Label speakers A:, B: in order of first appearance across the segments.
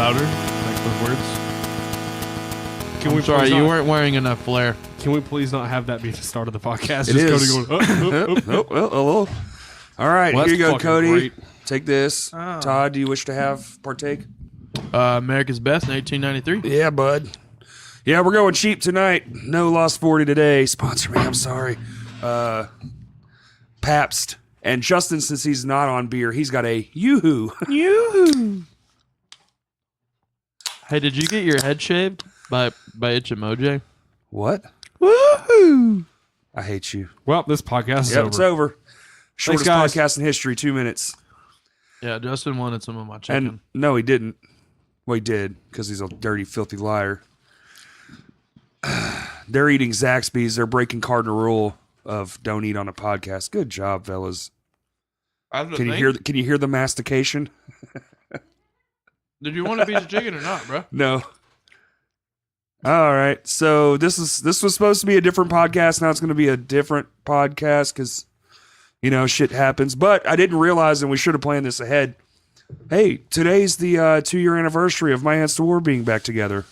A: louder, like with words.
B: Sorry, you weren't wearing enough flair.
A: Can we please not have that be the start of the podcast?
C: It
A: Just
C: is.
A: Cody going,
C: All right,
A: Well,
C: here you
A: that's
C: go,
A: fucking
C: Cody.
A: great.
C: Take this.
B: Oh.
C: Todd, do you wish to have partake?
B: America's Best in 1893.
C: Yeah, bud. Yeah, we're going cheap tonight. No Lost 40 today. Sponsor me, I'm sorry. Pabst. And Justin, since he's not on beer, he's got a Yoo-hoo.
B: Yoo-hoo. Hey, did you get your head shaved by Ichimoje?
C: What?
B: Woohoo!
C: I hate you.
A: well, this podcast is
C: Yep,
A: over.
C: it's over. Shortest
A: guys.
C: podcast in history, 2 minutes.
B: Yeah, Justin wanted some of my chicken.
C: And no, he didn't. Well, he did, because he's a dirty, filthy liar. They're eating Zaxby's. They're breaking cardinal rule of don't eat on a podcast. Good job, fellas. Can you hear the mastication?
B: Did you want a piece of chicken or not, bro?
C: No. All right. So this was supposed to be a different podcast. Now it's going to be a different podcast because, shit happens. But I didn't realize, and we should have planned this ahead. Hey, today's the 2-year anniversary of My Hands to War being back together.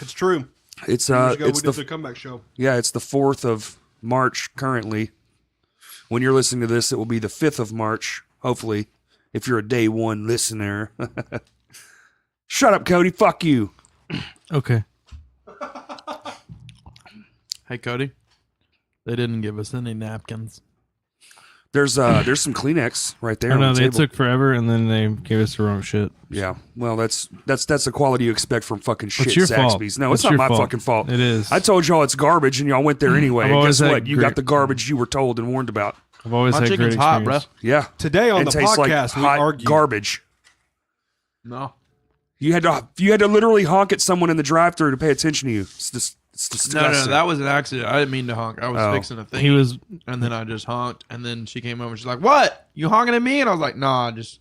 A: It's true.
C: It's
A: Years ago,
C: it's
A: we did
C: the
A: the comeback show.
C: yeah, it's the 4th of March currently. When you're listening to this, it will be the 5th of March. Hopefully, if you're a day one listener. Shut up, Cody. Fuck you.
B: Okay. Hey, Cody. They didn't give us any napkins.
C: There's some Kleenex right there.
D: Oh,
C: on
D: no,
C: the
D: they
C: table.
D: took forever, and then they gave us the wrong shit.
C: Yeah, well, that's the quality you expect from fucking shit
D: It's your
C: Zaxby's.
D: fault.
C: No, it's not
D: your
C: my fucking fault.
D: It is.
C: I told y'all it's garbage, and y'all went there anyway.
D: I've
C: And
D: always
C: guess
D: had
C: what? You
D: great-
C: got the garbage you were told and warned about.
D: I've always
B: My
D: had
B: chicken's
D: great
B: hot, bro.
D: experience.
C: Yeah.
A: Today on
C: It
A: the
C: tastes
A: podcast,
C: like
A: we
C: hot
A: argued.
C: garbage.
B: No.
C: You had to literally honk at someone in the drive-thru to pay attention to you. It's disgusting.
B: No, that was an accident. I didn't mean to honk. I was fixing a thing.
D: He was.
B: And then I just honked. And then she came over and she's like, "What? You honking at me?" And I was like, "Nah, I just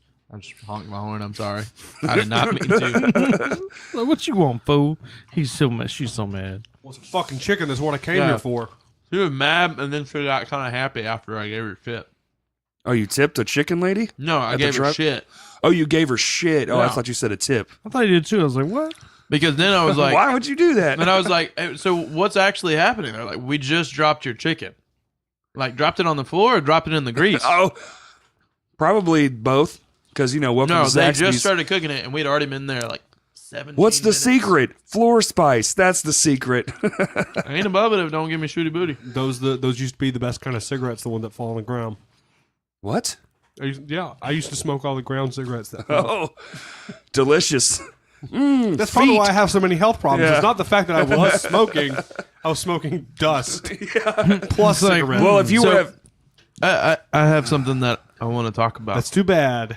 B: honked my horn. I'm sorry. I did not mean to."
D: Like, what you want, fool? He's so mad. She's so mad.
A: Well, it's a fucking chicken. That's what I came
B: Yeah.
A: here for.
B: She was mad, and then she got kind of happy after I gave her shit.
C: Oh, you tipped a chicken lady?
B: No, I
C: At the
B: gave her
C: drive-
B: shit.
C: Oh, you gave her shit. Oh, I
B: No.
C: thought you said a tip.
D: I thought he did too. I was like, what?
B: Because then I was like,
C: Why would you do that?
B: and I was like, "Hey, so what's actually happening?" They're like, "We just dropped your chicken. Like, dropped it on the floor or dropped it in the grease?"
C: Oh, probably both. Because, welcome
B: No,
C: to
B: they
C: Zaxby's.
B: just started cooking it, and we'd already been there like 7.
C: What's the secret? Floor spice. That's the secret.
B: I ain't above it if it don't give me shooty booty.
A: Those used to be the best kind of cigarettes, the one that fall on the ground.
C: What?
A: I used to smoke all the ground cigarettes. That
C: Oh, delicious.
A: That's probably why I have so many health problems.
C: Yeah.
A: It's not the fact that I was smoking. I was smoking dust. Plus
D: like,
A: cigarettes.
C: Well, if you would have...
B: I have something that I want to talk about.
A: That's too bad.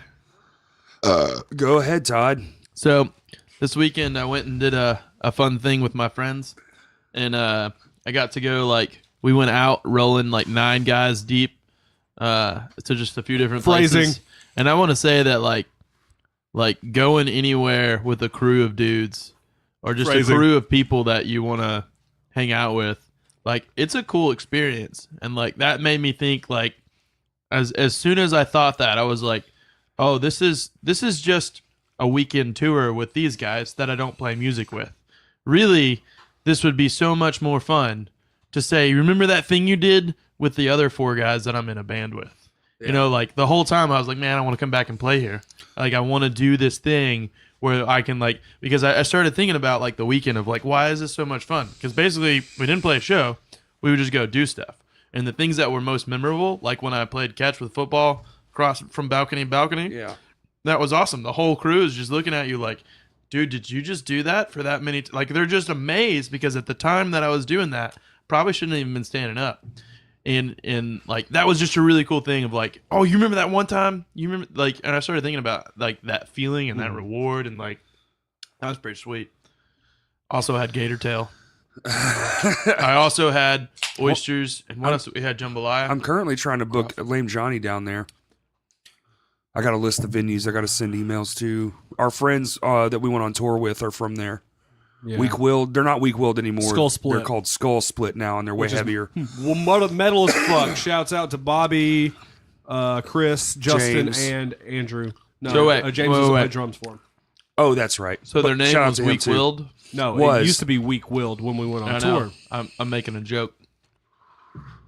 C: Go ahead, Todd.
B: So this weekend I went and did a fun thing with my friends, and I got to go we went out rolling 9 guys deep to just a few different
A: Phrasing.
B: places. And I want to say that like going anywhere with a crew of dudes or just
A: Phrasing.
B: a crew of people that you want to hang out with, it's a cool experience. And that made me think as soon as I thought that, I was like, oh, this is just a weekend tour with these guys that I don't play music with. Really, this would be so much more fun to say, remember that thing you did with the other 4 guys that I'm in a band with? Yeah. The whole time I was like, man, I want to come back and play here. I want to do this thing where I can because I started thinking about the weekend of why is this so much fun? Because basically we didn't play a show. We would just go do stuff. And the things that were most memorable, like when I played catch with football across from balcony to balcony.
C: Yeah.
B: That was awesome. The whole crew is just looking at you like, dude, did you just do that for that many? They're just amazed because at the time that I was doing that, probably shouldn't have even been standing up. And that was just a really cool thing of oh, you remember that one time? You remember and I started thinking about that feeling and that reward and that was pretty sweet. Also had gator tail. I also had oysters and what else? We had jambalaya.
C: I'm currently trying to book Lame Johnny down there. I got a list of venues I got to send emails to. Our friends that we went on tour with are from there.
A: Yeah.
C: Weak Willed. They're not Weak Willed anymore.
A: Skull Split.
C: They're called Skull Split now, and they're way heavier.
A: Well, metal as fuck. Shouts out to Bobby, Chris, Justin,
C: James.
A: and Andrew. No,
B: So wait,
A: James
B: wait,
A: is
B: wait.
A: my drums for him.
C: Oh, that's right.
B: So their
C: But
B: name
C: shout out
B: was
C: to him,
B: Weak
C: too.
B: Willed.
A: No,
C: Was.
A: it used to be weak-willed when we went on
B: I
A: tour.
B: know. I'm making a joke.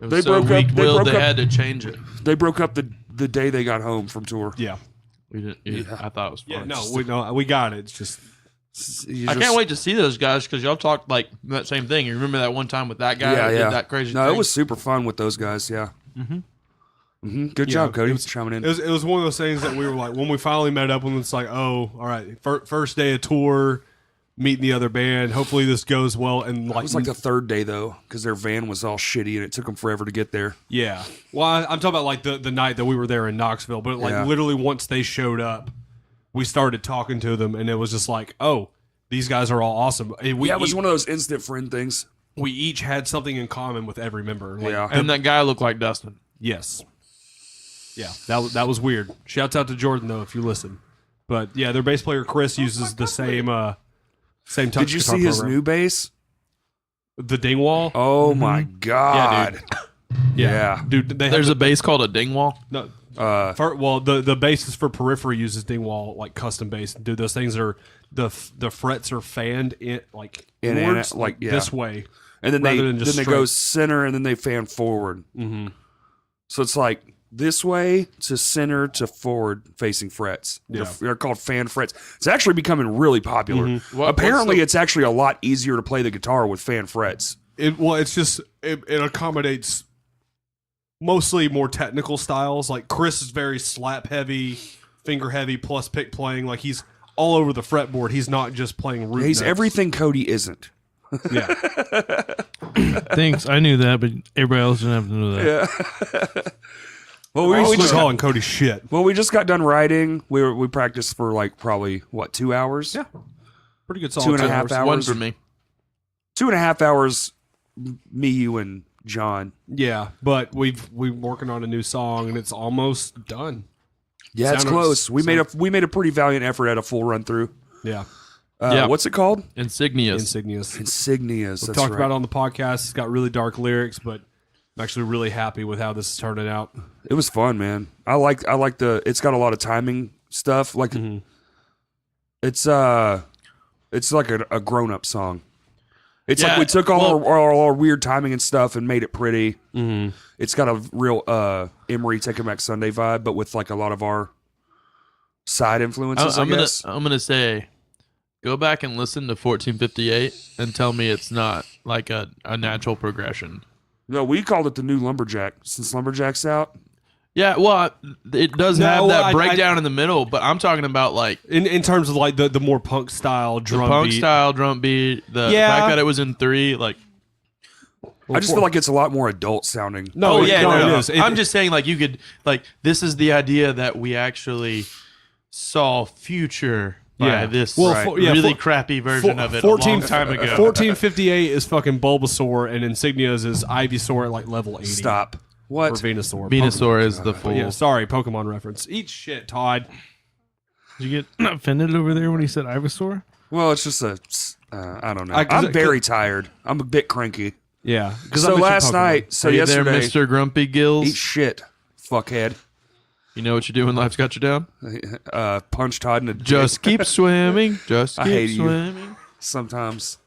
B: It was
C: They
B: so
C: broke up-
B: weak-willed they had to change it.
C: They broke up the day they got home from tour.
A: Yeah.
B: We didn't. I thought it was fun.
A: Yeah, we got it. It's just
B: I can't wait to see those guys because y'all talked like that same thing. You remember that one time with that guy
C: Yeah,
B: that
C: yeah.
B: did that crazy
C: No,
B: thing?
C: it was super fun with those guys. Yeah. Good job, Cody. Chiming in.
A: it was one of those things that we were like when we finally met up and it's like, oh, all right, first day of tour, meeting the other band. Hopefully this goes well. And
C: It was like the third day though, because their van was all shitty and it took them forever to get there.
A: yeah. Well, I'm talking about like the night that we were there in Knoxville, but like
C: Yeah.
A: literally once they showed up, we started talking to them, and it was just like, oh, these guys are all awesome. And
C: It was one of those instant friend things.
A: we each had something in common with every member. Like,
C: Yeah.
B: and that guy looked like Dustin.
A: Yes. Yeah, that was weird. Shouts out to Jordan though if you listen. But yeah, their bass player Chris uses the same touch
C: Did you
A: guitar
C: see his
A: program.
C: new bass?
A: The Dingwall?
C: Oh my god! Yeah.
A: Dude, they
B: There's
A: have
B: a bass called a Dingwall.
A: no. The basis for Periphery uses Dingwall like custom bass. Dude, those things are the frets are fanned in like
C: In
A: inwards,
C: and- like, yeah.
A: this way.
C: And then
A: Rather than just
C: they go center and then they fan forward.
A: Mm-hmm.
C: So it's like this way to center to forward facing frets.
A: Yeah.
C: They're called fan frets. It's actually becoming really popular.
B: What-
C: Apparently,
B: what's the-
C: it's actually a lot easier to play the guitar with fan frets.
A: It's just it accommodates mostly more technical styles. Like Chris is very slap heavy, finger heavy, plus pick playing. Like he's all over the fretboard. He's not just playing root
C: He's
A: notes.
C: everything Cody isn't.
A: Yeah,
D: Thanks. I knew that, but everybody else didn't have to know that.
C: Well,
A: we just calling Cody shit.
C: we just got done writing. We practiced for like probably 2 hours?
A: Yeah, pretty good. Solid
C: 2.5 hours.
B: One for me.
C: 2.5 hours. Me, you, and John.
A: Yeah, but we're working on a new song and it's almost done.
C: Yeah, it's
A: Sound-
C: close. We made a pretty valiant effort at a full run through.
A: Yeah,
B: Yeah.
C: What's it called?
B: Insignias.
A: Insignias.
C: Insignias.
A: We
C: That's
A: talked
C: right.
A: about it on the podcast. It's got really dark lyrics, but I'm actually really happy with how this is turning out.
C: It was fun, man. I like the. It's got a lot of timing stuff. Like it's like a grown up song. It's like
B: Yeah,
C: we took all our weird timing and stuff and made it pretty.
A: Mm-hmm.
C: It's got a real Emery Take 'Em Back Sunday vibe, but with like a lot of our side influences.
B: I'm
C: I guess.
B: gonna say, go back and listen to 1458 and tell me it's not like a natural progression.
C: No, we called it the new Lumberjack since Lumberjack's out.
B: Yeah, well, it does
A: No,
B: have that
A: I-
B: breakdown in the middle, but I'm talking about like
A: In terms of like the more punk style
B: the
A: drum
B: punk
A: beat.
B: style drum beat, the
A: Yeah.
B: fact that it was in 3, like.
C: I just feel like it's a lot more adult sounding.
A: No,
B: It is.
A: It-
B: I'm just saying, like you could, like this is the idea that we actually saw Future by
A: Yeah.
B: this
A: Well,
B: really crappy version of it a long time ago.
A: 1458 is fucking Bulbasaur, and Insignias is Ivysaur at like level 80.
C: Stop.
A: Or
C: What?
A: Venusaur.
B: Venusaur is the
A: Pokemon.
B: full.
A: Yeah, sorry, Pokemon reference. Eat shit, Todd.
D: Did you get offended over there when he said Ivysaur?
C: Well, it's just I don't know.
A: I- 'cause
C: I'm
A: it-
C: very tired. I'm a bit cranky.
A: Yeah.
C: So last night, so
B: Hey there,
C: yesterday,
B: Mr. Grumpy Gills.
C: eat shit, fuckhead.
B: You know what you do when life's got you down?
C: Punch Todd in the dick
B: Just keep swimming. Just
C: I hate
B: keep
C: you.
B: swimming.
C: sometimes.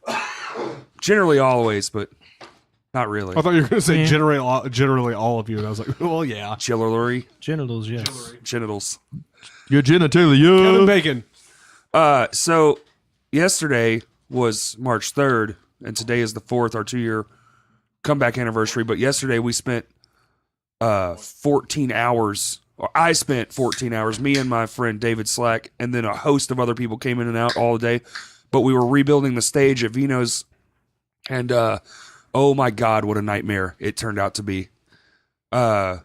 C: Generally, always, but not really.
A: I thought you were going to say
D: Yeah.
A: generally all of you, and I was like, well, yeah.
C: Chillery
D: Genitals, yes.
C: genitals.
B: Your
A: Kevin
B: genitalia.
A: Bacon.
C: So yesterday was March 3rd, and today is the 4th, our 2-year comeback anniversary. But yesterday we spent 14 hours, or I spent 14 hours, me and my friend David Slack, and then a host of other people came in and out all day. But we were rebuilding the stage at Vino's, and oh my God, what a nightmare it turned out to be. How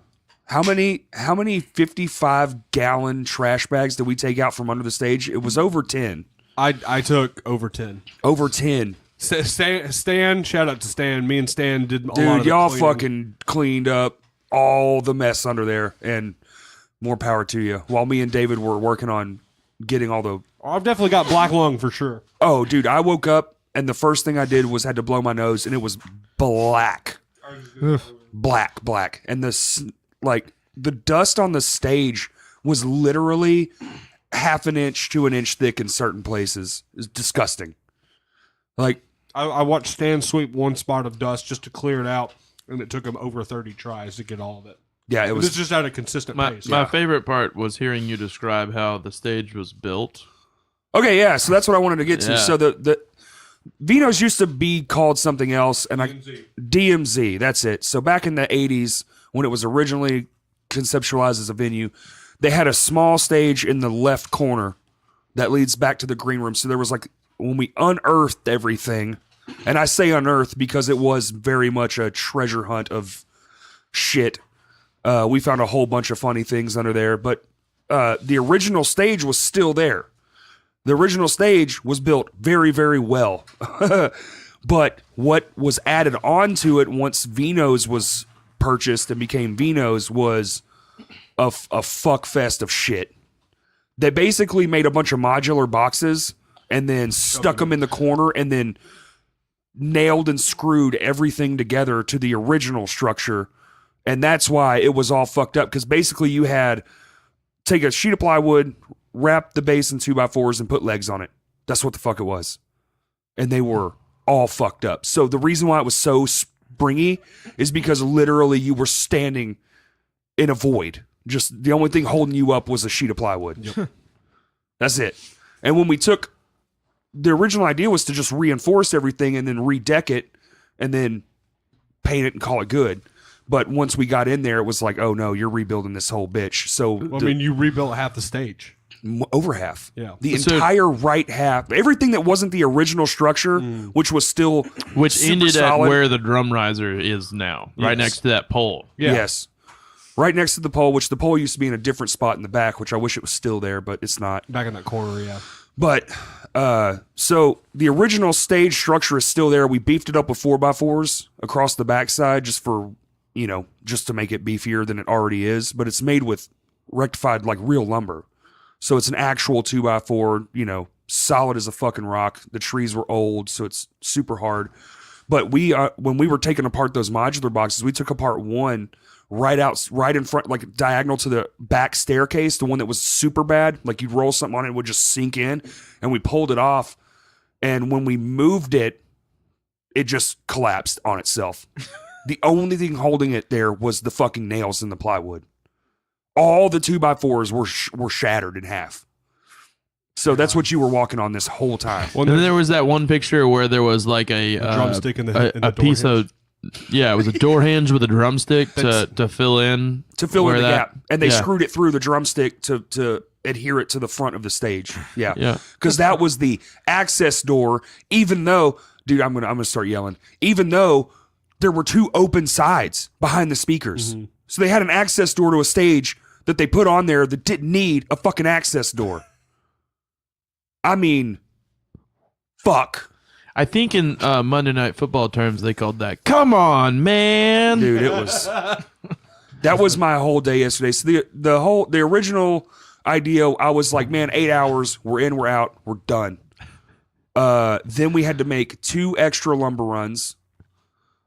C: many 55-gallon trash bags did we take out from under the stage? It was over 10.
A: I took over 10.
C: Over 10.
A: Stan, shout out to Stan. Me and Stan did a lot of
C: Dude,
A: the
C: y'all
A: cleaning.
C: fucking cleaned up all the mess under there, and more power to you. While me and David were working on getting all the...
A: I've definitely got black lung for sure.
C: Oh, dude, I woke up, and the first thing I did was had to blow my nose, and it was black. Black. And the dust on the stage was literally half an inch to an inch thick in certain places. It's disgusting. Like,
A: I watched Stan sweep one spot of dust just to clear it out, and it took him over 30 tries to get all of it.
C: yeah, it
A: It
C: was.
A: was just at a consistent pace.
B: My favorite part was hearing you describe how the stage was built.
C: Okay, yeah, so that's what I wanted to get to.
B: Yeah.
C: So the Vinos used to be called something else, and DMZ, that's it. So back in the 80s, when it was originally conceptualized as a venue, they had a small stage in the left corner that leads back to the green room. So there was like, when we unearthed everything, and I say unearthed because it was very much a treasure hunt of shit. We found a whole bunch of funny things under there, but the original stage was still there. The original stage was built very, very well. But what was added onto it once Vino's was purchased and became Vino's was a fuck fest of shit. They basically made a bunch of modular boxes and then stuck them in the corner and then nailed and screwed everything together to the original structure. And that's why it was all fucked up, because basically you had take a sheet of plywood, wrap the base in 2x4s and put legs on it. That's what the fuck it was. And they were all fucked up. So the reason why it was so springy is because literally you were standing in a void. Just the only thing holding you up was a sheet of plywood.
A: Yep.
C: That's it. And when we took, the original idea was to just reinforce everything and then redeck it and then paint it and call it good. But once we got in there, it was like, oh no, you're rebuilding this whole bitch. So
A: Well, I mean, you rebuilt half the stage.
C: over half.
A: Yeah.
C: The
B: So-
C: entire right half. Everything that wasn't the original structure, which was still
B: Which
C: super
B: ended
C: solid.
B: at where the drum riser is now, right
A: Yes.
B: next to that pole.
A: Yeah.
C: Yes. Right next to the pole, which the pole used to be in a different spot in the back, which I wish it was still there, but it's not.
A: Back in that corner, yeah.
C: But so the original stage structure is still there. We beefed it up with 4x4s across the backside just for, just to make it beefier than it already is. But it's made with rectified, like real lumber. So it's an actual 2x4, solid as a fucking rock. The trees were old, so it's super hard. But we, when we were taking apart those modular boxes, we took apart one right in front, like diagonal to the back staircase, the one that was super bad. Like you'd roll something on it, it would just sink in, and we pulled it off. And when we moved it, it just collapsed on itself. The only thing holding it there was the fucking nails in the plywood. All the 2x4s were shattered in half. So that's what you were walking on this whole time.
A: Well,
B: And then there was that one picture where there was like a
A: drumstick in the
B: a
A: door
B: piece
A: hinge.
B: it was a door hinge with a drumstick to fill in
C: To fill in
B: where
C: the
B: that-
C: gap. And they
B: yeah.
C: screwed it through the drumstick to adhere it to the front of the stage. Yeah.
B: Yeah.
C: Because that was the access door, even though, dude, I'm gonna start yelling. Even though there were two open sides behind the speakers.
A: Mm-hmm.
C: So they had an access door to a stage that they put on there that didn't need a fucking access door. I mean, fuck.
B: I think in Monday Night Football terms they called that "Come on, man."
C: Dude, it was that was my whole day yesterday. So the original idea, I was like, man, 8 hours, we're in, we're out, we're done. Then we had to make 2 extra lumber runs.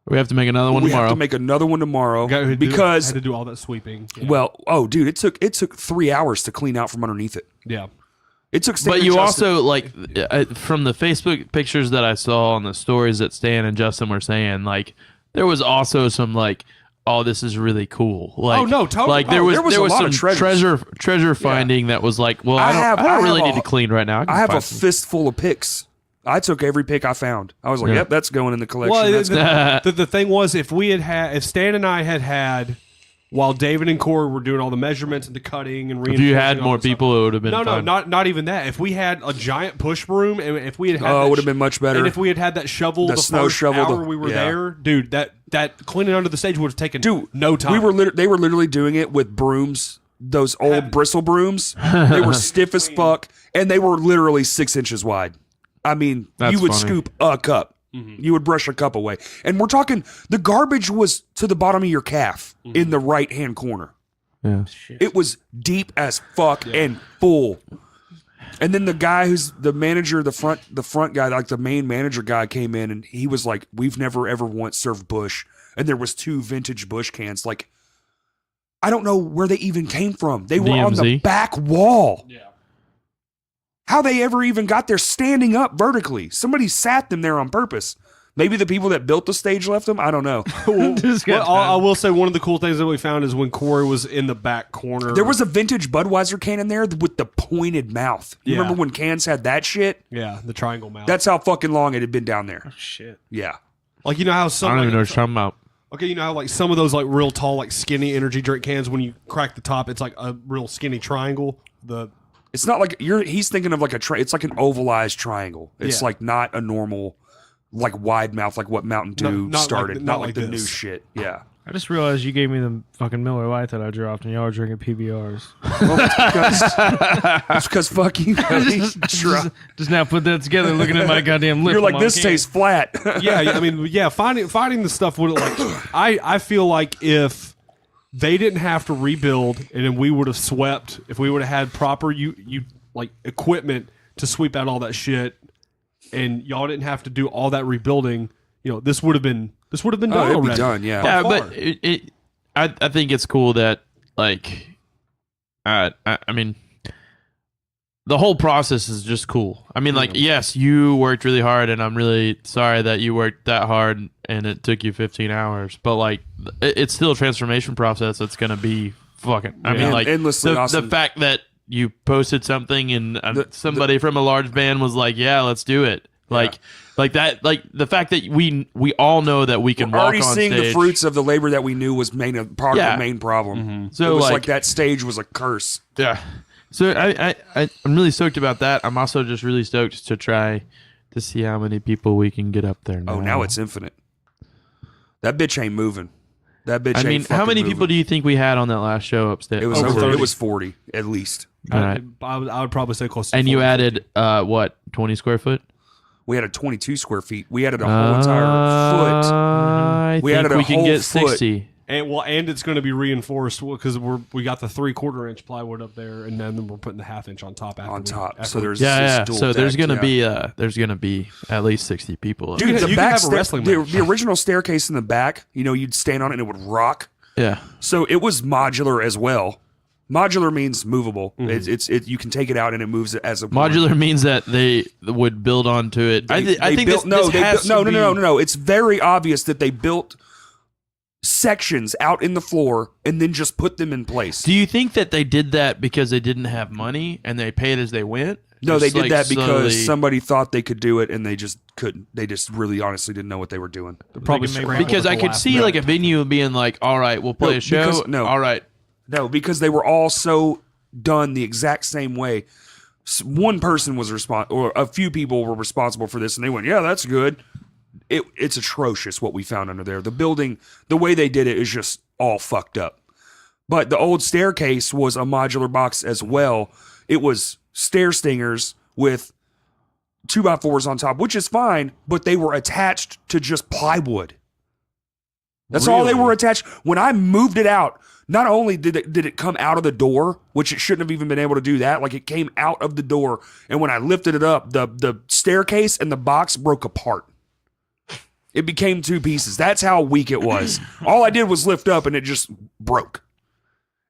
B: We have to make another one
C: We
B: tomorrow.
C: have to make another one tomorrow
A: Guy who
C: because
A: had to do all that sweeping. Yeah.
C: well, oh dude, it took 3 hours to clean out from underneath it.
A: Yeah.
C: It took
B: But you
C: Justin-
B: also like from the Facebook pictures that I saw and the stories that Stan and Justin were saying, like there was also some like, oh, this is really cool. Like,
A: Oh, no, totally.
B: Like there
A: Oh,
B: was
C: there was a lot
B: some
C: of treasures.
B: treasure finding that was like, well, I don't really need to clean right now.
C: I have a fistful of picks. I took every pick I found. I was like,
B: Yeah.
C: yep, that's going in the collection.
A: Well,
C: That's
A: the thing was, if Stan and I had, while David and Corey were doing all the measurements and the cutting and
B: If you had
A: reinforcing all
B: more
A: the stuff-
B: people, it would have been
A: No,
B: fun.
A: not even that. If we had a giant push broom, and if we had had
C: Oh,
A: that
C: it would have been much better.
A: And if we had had that shovel,
C: The
A: the
C: snow
A: first
C: shovel,
A: hour
C: the-
A: we were
C: yeah.
A: there, dude, that cleaning under the stage would have taken no time.
C: They were literally doing it with brooms, those old bristle brooms. They were stiff as fuck, and they were literally 6 inches wide. I mean,
B: That's
C: you would
B: funny.
C: scoop a cup. You would brush a cup away. And we're talking, the garbage was to the bottom of your calf in the right-hand corner.
B: Yeah.
C: It was deep as fuck and full. And then the guy who's the manager, the front guy, like the main manager guy came in and he was like, we've never ever once served Bush. And there was 2 vintage Bush cans. Like, I don't know where they even came from. They were on the
B: DMZ?
C: back wall.
A: Yeah.
C: how they ever even got there standing up vertically. Somebody sat them there on purpose. Maybe the people that built the stage left them. I don't know.
A: Well, I will say one of the cool things that we found is when Corey was in the back corner.
C: There was a vintage Budweiser can in there with the pointed mouth. You
A: Yeah.
C: remember when cans had that shit?
A: Yeah, the triangle mouth.
C: That's how fucking long it had been down there.
D: Oh, shit.
C: Yeah.
A: like, you know how some
B: I don't even know
A: like,
B: what you're talking about.
A: okay, you know how like some of those like real tall like skinny energy drink cans, when you crack the top, it's like a real skinny triangle.
C: It's not like he's thinking of like it's like an ovalized triangle. It's
A: Yeah.
C: like not a normal like wide mouth like what Mountain Dew
A: not
C: started.
A: like-
C: not
A: not
C: like
A: like
C: the
A: this.
C: new shit. Yeah.
D: I just realized you gave me the fucking Miller Lite that I dropped, and y'all are drinking PBRs.
C: Well, it's because fuck you.
D: Just now put that together, looking at my goddamn lip.
C: You're like,
D: on
C: this
D: can.
C: tastes flat.
A: Yeah, I mean, yeah, finding the stuff would like I feel like if they didn't have to rebuild and then we would have swept, if we would have had proper you like equipment to sweep out all that shit, and y'all didn't have to do all that rebuilding, you know, this would have been done
C: it'd be
A: already.
C: done, yeah.
B: Yeah,
A: By
B: but
A: far.
B: I think it's cool that like I mean the whole process is just cool. I mean, like, yes, you worked really hard, and I'm really sorry that you worked that hard and it took you 15 hours. But like, it's still a transformation process that's gonna be fucking. I mean, like
C: endlessly
B: the
C: awesome.
B: fact that you posted something and somebody from a large band was like, "Yeah, let's do it." Like that. Like the fact that we all know that we can
C: We're
B: walk
C: already
B: on
C: seeing
B: stage.
C: the fruits of the labor that we knew was part of
B: Yeah.
C: the main problem.
B: So
C: it was
B: like,
C: like that stage was a curse.
B: yeah. So I'm really stoked about that. I'm also just really stoked to try to see how many people we can get up there.
C: Oh, now it's infinite. That bitch ain't moving. That bitch.
B: I
C: ain't
B: mean, how
C: fucking
B: many
C: moving.
B: people do you think we had on that last show upstairs?
C: It was
A: Over
C: over.
A: 30.
C: It was 40 at least.
B: All right.
A: I would probably say close to
B: And you
A: 40.
B: added what, 20 square foot?
C: We had a 22 square feet. We added a whole entire foot.
B: I
C: We
B: think
C: added a
B: we can
C: whole
B: get
C: foot.
B: 60.
A: And it's going to be reinforced because we got the 3/4 inch plywood up there, and then we're putting the 1/2 inch on top.
C: On top. So there's
B: Yeah.
C: it's dual
B: So there's
C: decked,
B: gonna
C: yeah.
B: be at least 60 people. up
C: Dude,
A: You
C: the
A: could
C: back
A: have a wrestling match.
C: the original staircase in the back, you know, you'd stand on it and it would rock.
B: there. Yeah.
C: So it was modular as well. Modular means movable.
A: Mm-hmm.
C: It's you can take it out and it moves as a
B: Modular means that they would build onto it. I think
C: built,
B: this has to be-
C: no. It's very obvious that they built sections out in the floor and then just put them in place.
B: Do you think that they did that because they didn't have money and they paid as they went?
C: No, they
B: Just,
C: did
B: like,
C: that because
B: slowly-
C: somebody thought they could do it and they just couldn't. They just really honestly didn't know what they were doing.
A: Probably
D: They can make
A: scrambled
B: Because
A: at
B: I
A: the
B: could
A: last
B: see
A: minute.
B: like a venue being like, all right, we'll play
C: No,
B: a show.
C: because- no.
B: All right.
C: No, because they were all so done the exact same way. One person was or a few people were responsible for this, and they went, "Yeah, that's good." It's atrocious what we found under there. The building, the way they did it, is just all fucked up. But the old staircase was a modular box as well. It was stair stingers with 2x4s on top, which is fine, but they were attached to just plywood. That's all they
A: Really?
C: were attached. When I moved it out, not only did it come out of the door, which it shouldn't have even been able to do that, like it came out of the door, and when I lifted it up, the staircase and the box broke apart. It became two pieces. That's how weak it was. All I did was lift up and it just broke.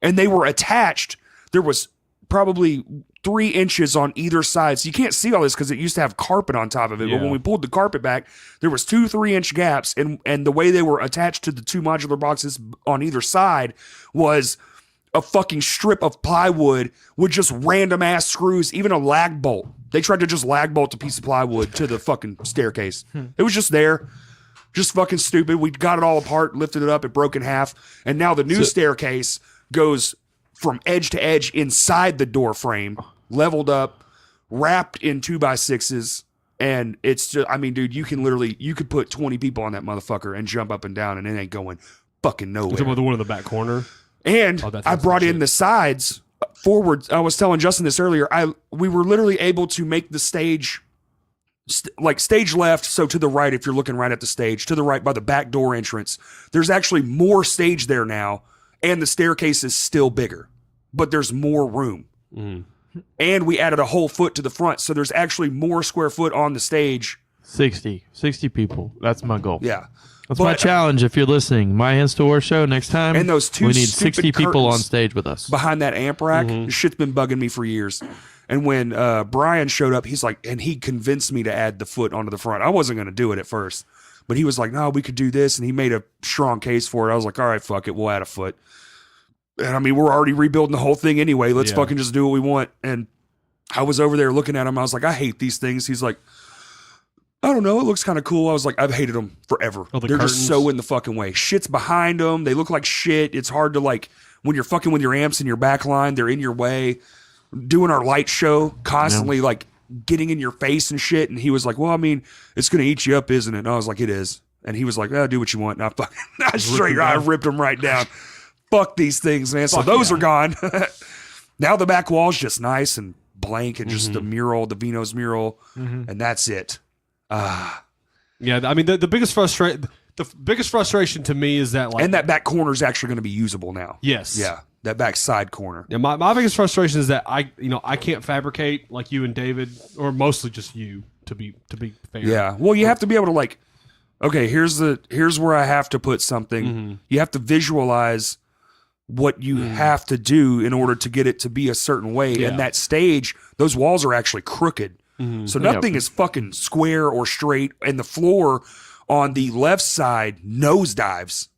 C: And they were attached. There was probably 3 inches on either side. So you can't see all this because it used to have carpet on top of it. But
A: Yeah.
C: when we pulled the carpet back, there was 2 3-inch gaps. And the way they were attached to the 2 modular boxes on either side was a fucking strip of plywood with just random ass screws, even a lag bolt. They tried to just lag bolt a piece of plywood to the fucking staircase. It was just there. Just fucking stupid. We got it all apart, lifted it up, it broke in half. And now the new staircase goes from edge to edge inside the door frame, leveled up, wrapped in 2x6s. And it's just, I mean, dude, you could put 20 people on that motherfucker and jump up and down and it ain't going fucking nowhere.
A: the one in the back corner.
C: And
A: Oh, that's
C: I brought
A: shit.
C: in the sides forward. I was telling Justin this earlier. We were literally able to make the stage like stage left, so to the right if you're looking right at the stage, to the right by the back door entrance. There's actually more stage there now, and the staircase is still bigger, but there's more room. And we added a whole foot to the front, so there's actually more square foot on the stage.
B: 60 people. That's my goal.
C: Yeah.
B: That's my
C: But-
B: challenge. If you're listening, my Hands to War show next time.
C: And those two
B: we need
C: stupid
B: 60 people on
C: curtains
B: stage with us.
C: Behind that amp rack, this shit's been bugging me for years. And when Brian showed up, he's like, and he convinced me to add the foot onto the front. I wasn't going to do it at first, but he was like, no, we could do this. And he made a strong case for it. I was like, all right, fuck it. We'll add a foot. And I mean, we're already rebuilding the whole thing anyway. Let's fucking just do what we want. And I was over there looking at him. I was like, I hate these things. He's like, I don't know. It looks kind of cool. I was like, I've hated them forever.
A: Oh,
C: They're just so in the fucking way. Shit's behind them. They look like shit. It's hard to like, when you're fucking with your amps in your back line, they're in your way. Doing our light show, constantly like getting in your face and shit. And he was like, well, I mean, it's going to eat you up, isn't it? And I was like, it is. And he was like, do what you want. And I ripped them right down. Fuck these things, man. So those are gone. Now the back wall's just nice and blank and just the mural, the Vino's mural. And that's it.
A: Yeah. I mean, the biggest frustration to me is that like,
C: and that back corner is actually going to be usable now.
A: Yes.
C: Yeah. That back side corner.
A: Yeah, my biggest frustration is that I can't fabricate like you and David, or mostly just you, to be fair.
C: Yeah. Well, you have to be able to like, okay, here's where I have to put something. You have to visualize what you have to do in order to get it to be a certain way.
A: Yeah.
C: And that stage, those walls are actually crooked. So nothing is fucking square or straight. And the floor on the left side nosedives.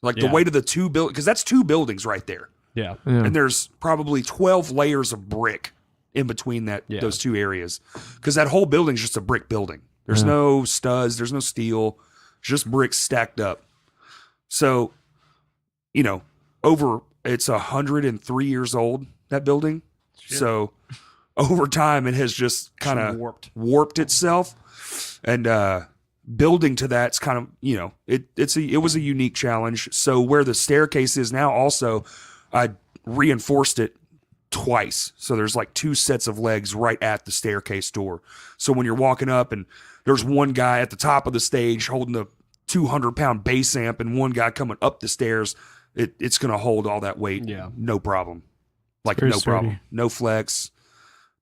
C: Like the weight of the two buildings, because that's two buildings right there.
A: Yeah.
C: And there's probably 12 layers of brick in between those two areas. Because that whole building's just a brick building. There's no studs, there's no steel, just bricks stacked up. So, it's 103 years old, that building. Shit. So over time it has just kind of warped itself. And building to that's kind of, it was a unique challenge. So where the staircase is now also, I reinforced it twice. So there's like two sets of legs right at the staircase door. So when you're walking up and there's one guy at the top of the stage holding a 200-pound bass amp and one guy coming up the stairs, it's going to hold all that weight.
A: Yeah.
C: No problem. Like,
D: no
C: problem. No flex.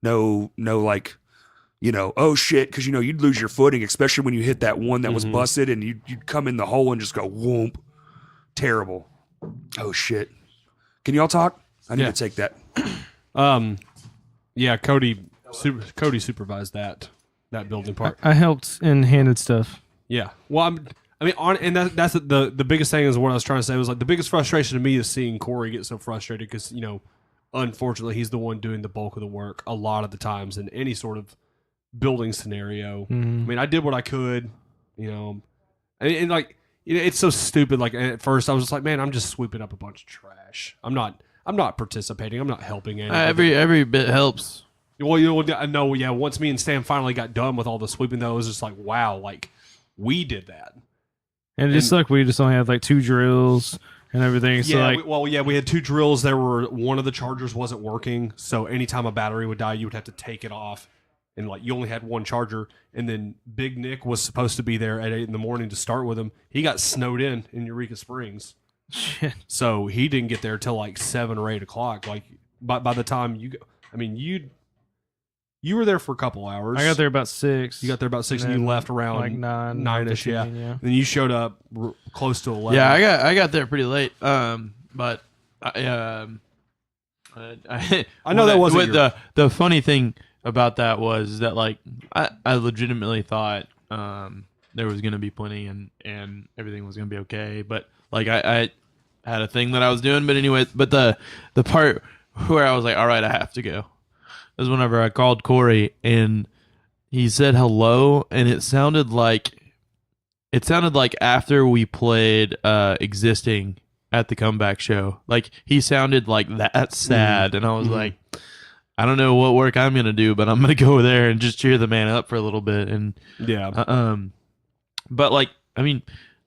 C: No, like, oh shit. Cause you'd lose your footing, especially when you hit that one that was busted and you'd come in the hole and just go whoomp. Terrible. Oh shit. Can y'all talk? I need to take that.
A: Yeah, Cody supervised that building part.
D: I helped and handed stuff.
A: Yeah. Well, that's the biggest thing is what I was trying to say was like the biggest frustration to me is seeing Corey get so frustrated because unfortunately he's the one doing the bulk of the work a lot of the times in any sort of building scenario. I mean, I did what I could, and like. It's so stupid. Like at first, I was just like, "Man, I'm just sweeping up a bunch of trash. I'm not participating. I'm not helping anything."
B: Every bit helps.
A: Well, I know. Yeah, once me and Stan finally got done with all the sweeping, though, it was just like, "Wow, like we did that."
D: And just like we just only had like 2 drills and everything. So
A: Yeah, we had 2 drills. One of the chargers wasn't working, so anytime a battery would die, you would have to take it off. And like you only had 1 charger, and then Big Nick was supposed to be there at 8 a.m. to start with him. He got snowed in Eureka Springs, so he didn't get there till like 7 or 8 o'clock. Like by the time you were there for a couple hours.
D: I got there about 6.
A: You got there about 6, and you left around
D: like
A: 9-ish.
D: 15,
A: yeah. Then you showed up close to 11.
B: Yeah, I got there pretty late. But I
A: know that wasn't
B: the funny thing about that was that like I legitimately thought there was gonna be plenty and everything was gonna be okay, but like I had a thing that I was doing, but anyway, but the part where I was like, all right, I have to go, was whenever I called Corey and he said hello, and it sounded like after we played Existing at the comeback show, like he sounded like that sad, and I was like, I don't know what work I'm gonna do, but I'm gonna go there and just cheer the man up for a little bit. And but like, I mean,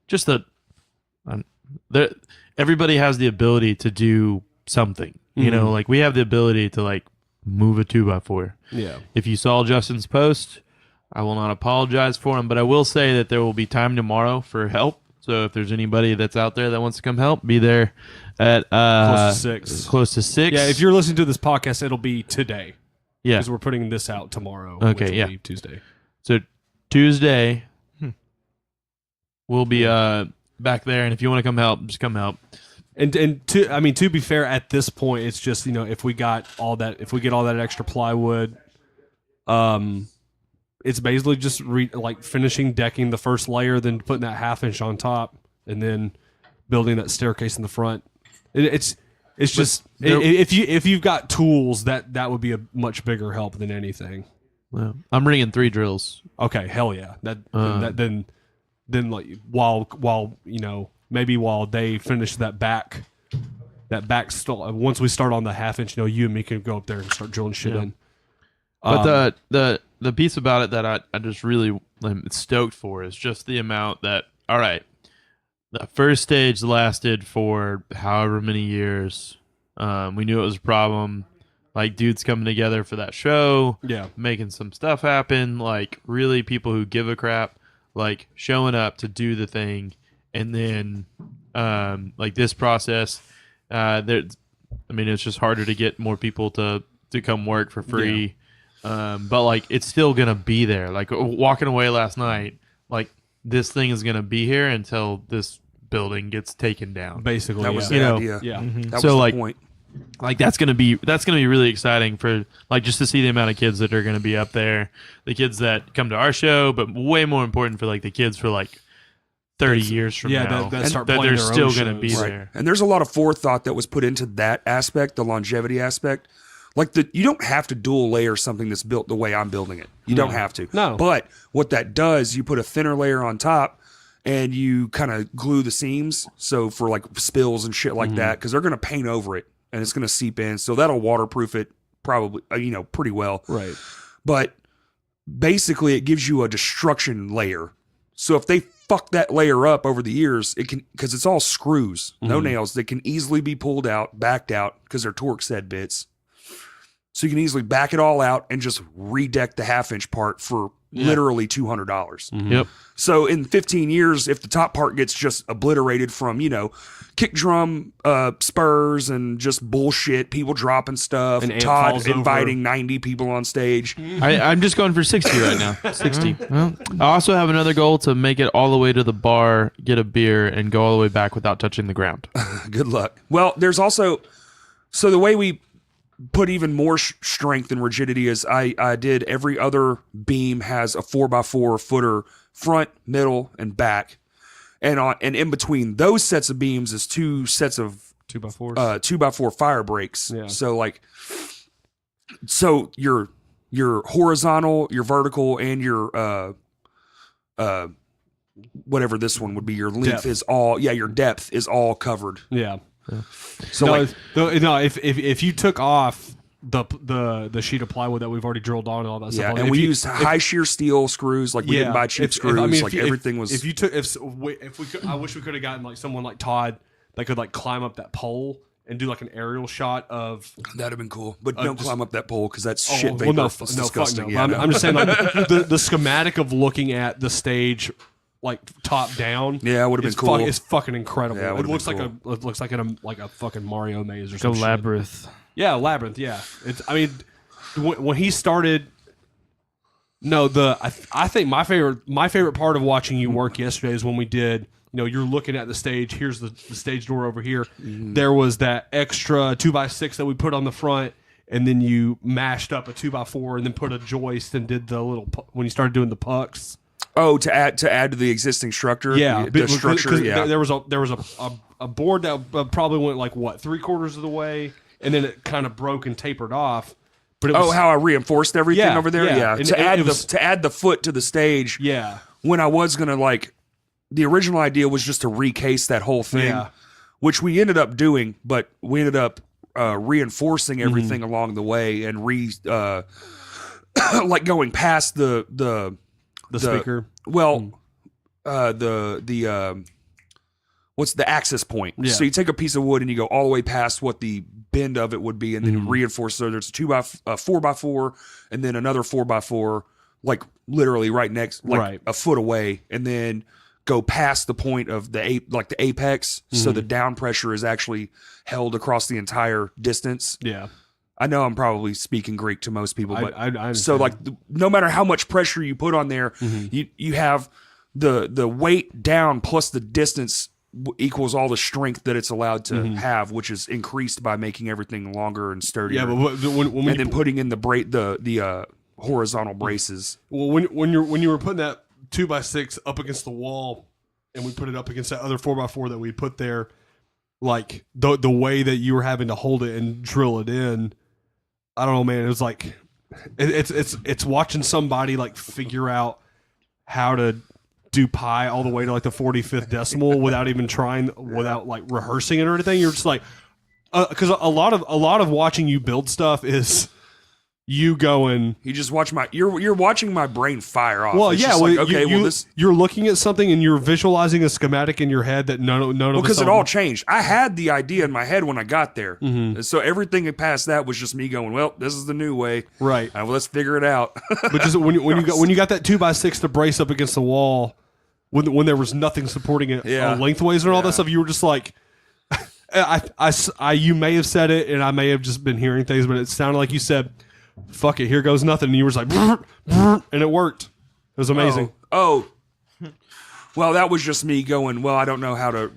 B: just everybody has the ability to do something, like we have the ability to like move a 2x4.
A: Yeah.
B: If you saw Justin's post, I will not apologize for him, but I will say that there will be time tomorrow for help. So if there's anybody that's out there that wants to come help, be there at close to 6.
A: Yeah, if you're listening to this podcast, it'll be today.
B: Yeah,
A: because we're putting this out tomorrow.
B: Okay,
A: which
B: yeah,
A: will be Tuesday.
B: So Tuesday, we'll be back there, and if you want to come help, just come help.
A: And to be fair, at this point, it's just if we get all that extra plywood, it's basically just finishing decking the first layer, then putting that 1/2 inch on top, and then building that staircase in the front. It's just if you've got tools, that would be a much bigger help than anything.
B: Well, I'm bringing 3 drills.
A: Okay, hell yeah. Then like while maybe while they finish that back once we start on the 1/2 inch, you and me can go up there and start drilling shit in.
B: But the piece about it that I just really am stoked for is just the amount that, all right, the first stage lasted for however many years. We knew it was a problem. Like, dudes coming together for that show, making some stuff happen, like really people who give a crap, like showing up to do the thing, and then like this process, it's just harder to get more people to come work for free. But like it's still gonna be there. Like walking away last night, like this thing is gonna be here until this building gets taken down.
A: Basically,
C: that was the idea.
A: Yeah.
B: Mm-hmm.
C: That was
B: so
C: the point.
B: Like that's gonna be really exciting for like just to see the amount of kids that are gonna be up there, the kids that come to our show, but way more important for like the kids for like 30 years from now
A: that
B: they're still gonna be
C: Right.
B: there.
C: And there's a lot of forethought that was put into that aspect, the longevity aspect. Like you don't have to dual layer something that's built the way I'm building it. You don't have to.
A: No.
C: But what that does, you put a thinner layer on top and you kind of glue the seams. So for like spills and shit like that, because they're going to paint over it and it's going to seep in. So that'll waterproof it probably, pretty well.
A: Right.
C: But basically it gives you a destruction layer. So if they fuck that layer up over the years, it can, because it's all screws, no nails, they can easily be pulled out, backed out because they're torque set bits. So you can easily back it all out and just redeck the 1/2 inch part for literally $200.
B: Yep.
C: So in 15 years, if the top part gets just obliterated from, kick drum spurs and just bullshit, people dropping stuff,
A: An ant
C: Todd
A: falls
C: inviting
A: over.
C: 90 people on stage.
B: I'm just going for 60 right now. 60. Well, I also have another goal to make it all the way to the bar, get a beer, and go all the way back without touching the ground.
C: Good luck. Well, there's also, so the way we put even more strength and rigidity is I did every other beam has a 4x4 footer front, middle, and back. And in between those sets of beams is 2 sets of
A: 2x4s.
C: 2x4 fire breaks.
A: Yeah.
C: So your horizontal, your vertical, and your whatever this one would be, your length
A: Depth.
C: is all, your depth is all covered.
A: Yeah.
C: So
A: if you took off the sheet of plywood that we've already drilled on and all that stuff,
C: and we used high shear steel screws, like we didn't buy cheap screws, everything was.
A: If you took if we could, I wish we could have gotten like someone like Todd that could like climb up that pole and do like an aerial shot of.
C: That'd have been cool, but don't climb up that pole because that's shit vapor.
A: Well, no,
C: It's
A: fuck
C: disgusting.
A: no.
C: Yeah,
A: I'm just saying like the schematic of looking at the stage like top down.
C: Yeah, it would have been cool.
A: It's fucking incredible.
C: Yeah,
A: it looks like a fucking Mario maze or
D: Like a
A: something.
D: labyrinth.
A: Yeah, labyrinth. Yeah, when he started. No, I think my favorite part of watching you work yesterday is when we did. You're looking at the stage. Here's the stage door over here.
C: Mm-hmm.
A: There was that extra 2x6 that we put on the front, and then you mashed up a 2x4 and then put a joist and did the little when you started doing the pucks.
C: Oh, to add to the existing structure.
A: Yeah,
C: the structure. Yeah,
A: there was a board that probably went like 3/4 of the way, and then it kind of broke and tapered off. But it was,
C: how I reinforced everything over there. Yeah,
A: And
C: to add
A: it was-
C: to add the foot to the stage.
A: Yeah,
C: When I was gonna the original idea was just to recase that whole thing,
A: Yeah.
C: which we ended up doing, but we ended up reinforcing everything along the way and going past the
A: speaker.
C: Well, what's the access point?
A: Yeah.
C: So you take a piece of wood and you go all the way past what the bend of it would be, and then you reinforce. So there's a 4x4, and then another 4x4, like literally right next, like a foot away, and then go past the point of the apex, so the down pressure is actually held across the entire distance.
A: Yeah,
C: I know I'm probably speaking Greek to most people, but
A: I
C: so no matter how much pressure you put on there, you have the weight down plus the distance equals all the strength that it's allowed to have, which is increased by making everything longer and sturdier.
A: Yeah, but when
C: and then putting in the horizontal braces.
A: Well, when you were putting that 2x6 up against the wall, and we put it up against that other 4x4 that we put there, like the way that you were having to hold it and drill it in, I don't know, man. It was like it's watching somebody like figure out how to do pi all the way to like the 45th decimal without even trying, without like rehearsing it or anything. You're just like, because a lot of watching you build stuff is you going.
C: You just watch you're watching my brain fire off.
A: Well,
C: it's
A: yeah.
C: just
A: Well,
C: like, okay,
A: you're looking at something and you're visualizing a schematic in your head that none of us.
C: Because it all changed. I had the idea in my head when I got there, so everything past that was just me going, well, this is the new way,
A: right?
C: Well, let's figure it out.
A: But just when you got that 2x6 to brace up against the wall, when there was nothing supporting it lengthways and all that stuff, you were just like, you may have said it and I may have just been hearing things, but it sounded like you said, fuck it, here goes nothing, and you were just like, and it worked. It was amazing.
C: Oh, well, that was just me going, well, I don't know how to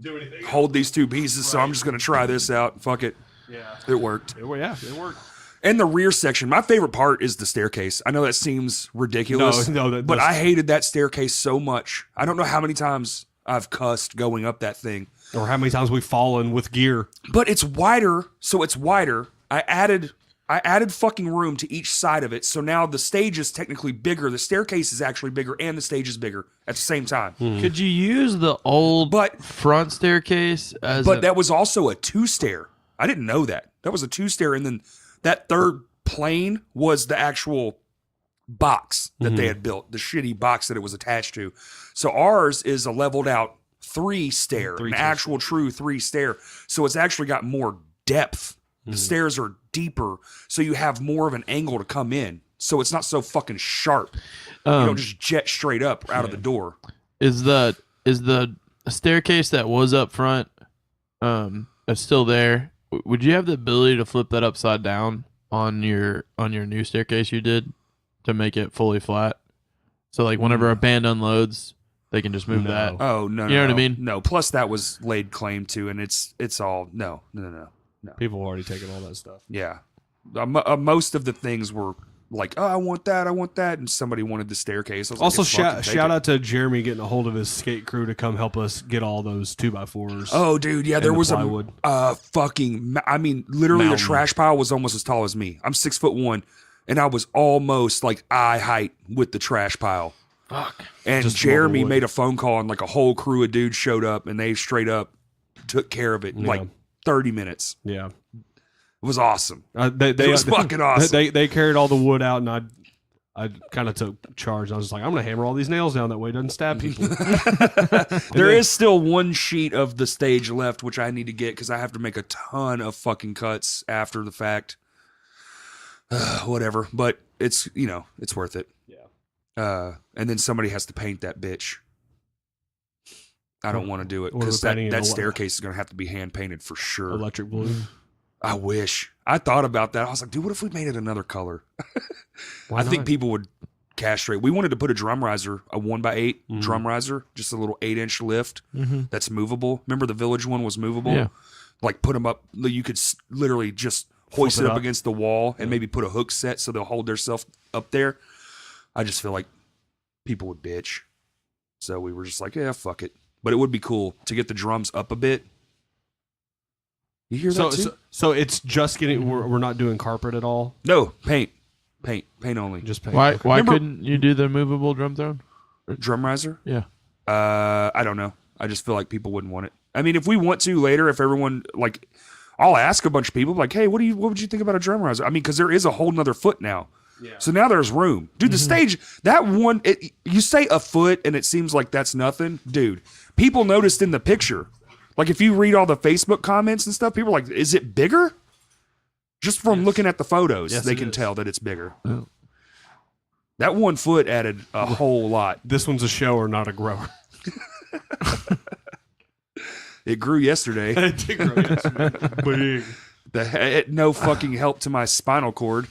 A: Do anything.
C: hold these two pieces, so I'm just going to try this out. Fuck it.
A: Yeah.
C: It worked.
A: It worked.
C: And the rear section, my favorite part is the staircase. I know that seems ridiculous, but I hated that staircase so much. I don't know how many times I've cussed going up that thing.
A: Or how many times we've fallen with gear.
C: But it's wider, so it's wider. I added fucking room to each side of it, so now the stage is technically bigger. The staircase is actually bigger, and the stage is bigger at the same time.
B: Could you use the old front staircase as?
C: But that was also a 2-stair. I didn't know that. That was a 2-stair, and then that third plane was the actual box that they had built, the shitty box that it was attached to. So ours is a leveled out 3-stair, an actual true 3-stair. So it's actually got more depth. The stairs are deeper, so you have more of an angle to come in. So it's not so fucking sharp. You don't just jet straight up out of the door.
B: Is the staircase that was up front still there? Would you have the ability to flip that upside down on your new staircase you did to make it fully flat? So like whenever a band unloads, they can just move that.
C: Oh no,
B: you know what I mean?
C: No. Plus that was laid claim to, and it's all no.
A: People have already taken all that stuff.
C: Yeah, most of the things were like, oh, I want that, and somebody wanted the staircase. I was
A: Also,
C: like,
A: shout out to Jeremy getting a hold of his skate crew to come help us get all those 2x4s.
C: Oh, dude, yeah, there was
A: plywood.
C: Literally
A: Mountain.
C: the trash pile was almost as tall as me. I'm 6'1", and I was almost like eye height with the trash pile.
B: Fuck.
C: And
A: Just
C: Jeremy made a phone call, and like a whole crew of dudes showed up, and they straight up took care of it in like 30 minutes.
A: Yeah.
C: It was awesome.
A: It
C: was fucking awesome.
A: They carried all the wood out, and I kind of took charge. I was just like, I'm going to hammer all these nails down that way it doesn't stab people.
C: There is still one sheet of the stage left, which I need to get because I have to make a ton of fucking cuts after the fact. Whatever. But it's worth it.
A: Yeah.
C: And then somebody has to paint that bitch. I don't want to do it
A: Or
C: because
A: painting
C: that
A: it
C: staircase is going to have to be hand painted for sure.
A: Electric blue.
C: I wish. I thought about that. I was like, dude, what if we made it another color?
A: Why
C: I
A: not?
C: think people would castrate. We wanted to put a drum riser, a 1x8 drum riser, just a little 8-inch lift that's movable. Remember the Village one was movable?
B: Yeah.
C: Like put them up. You could literally just hoist it up against the wall and maybe put a hook set so they'll hold themselves up there. I just feel like people would bitch. So we were just like, yeah, fuck it. But it would be cool to get the drums up a bit. You hear that too?
A: So it's just getting. We're not doing carpet at all.
C: No, paint only.
A: Just paint.
B: Why
A: Okay.
B: couldn't you do the movable drum throne?
C: Drum riser?
B: Yeah.
C: I don't know. I just feel like people wouldn't want it. I mean, if we want to later, if everyone like, I'll ask a bunch of people like, hey, what would you think about a drum riser? I mean, because there is a whole nother foot now. Yeah. So now there's room, dude. The stage, that one, you say a foot and it seems like that's nothing, dude. People noticed in the picture. Like if you read all the Facebook comments and stuff, people are like, is it bigger? Just from looking at the photos, they can tell that it's bigger.
B: Oh.
C: That 1 foot added a whole lot.
A: This one's a shower, not a grower.
C: It grew yesterday.
A: It did grow yesterday. Big.
C: No fucking help to my spinal cord.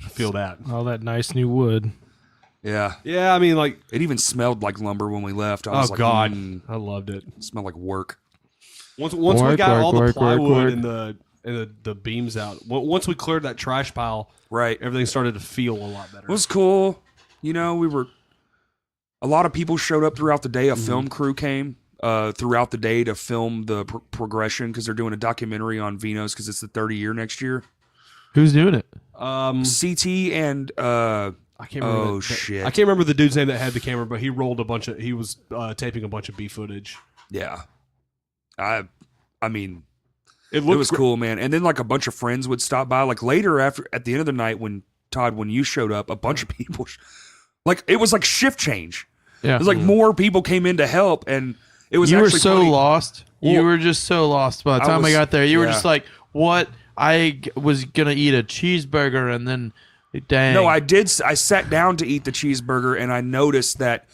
A: I feel that.
D: All that nice new wood.
C: Yeah.
A: Yeah, I mean, like,
C: It even smelled like lumber when we left. I was like,
A: God, I loved it.
C: it smelled like work.
A: Once we got all the plywood and the beams out, once we cleared that trash pile,
C: Right.
A: everything started to feel a lot better.
C: It was cool. You know, a lot of people showed up throughout the day. A film crew came throughout the day to film the progression because they're doing a documentary on vinos because it's the 30 year next year.
B: Who's doing it?
C: CT and
A: I can't remember.
C: oh shit,
A: I can't remember the dude's name that had the camera, but he rolled he was taping a bunch of B footage.
C: yeah. I mean,
A: It
C: it was cool, man. And then like a bunch of friends would stop by. Like later, at the end of the night, when you showed up, a bunch of people, like it was like shift change.
B: Yeah.
C: It was like more people came in to help, and it was.
B: You were
C: actually
B: so
C: funny.
B: lost. You were just so lost by the time I got there. You were
C: yeah.
B: just like, what? I was gonna eat a cheeseburger and then, dang.
C: No, I did. I sat down to eat the cheeseburger, and I noticed that,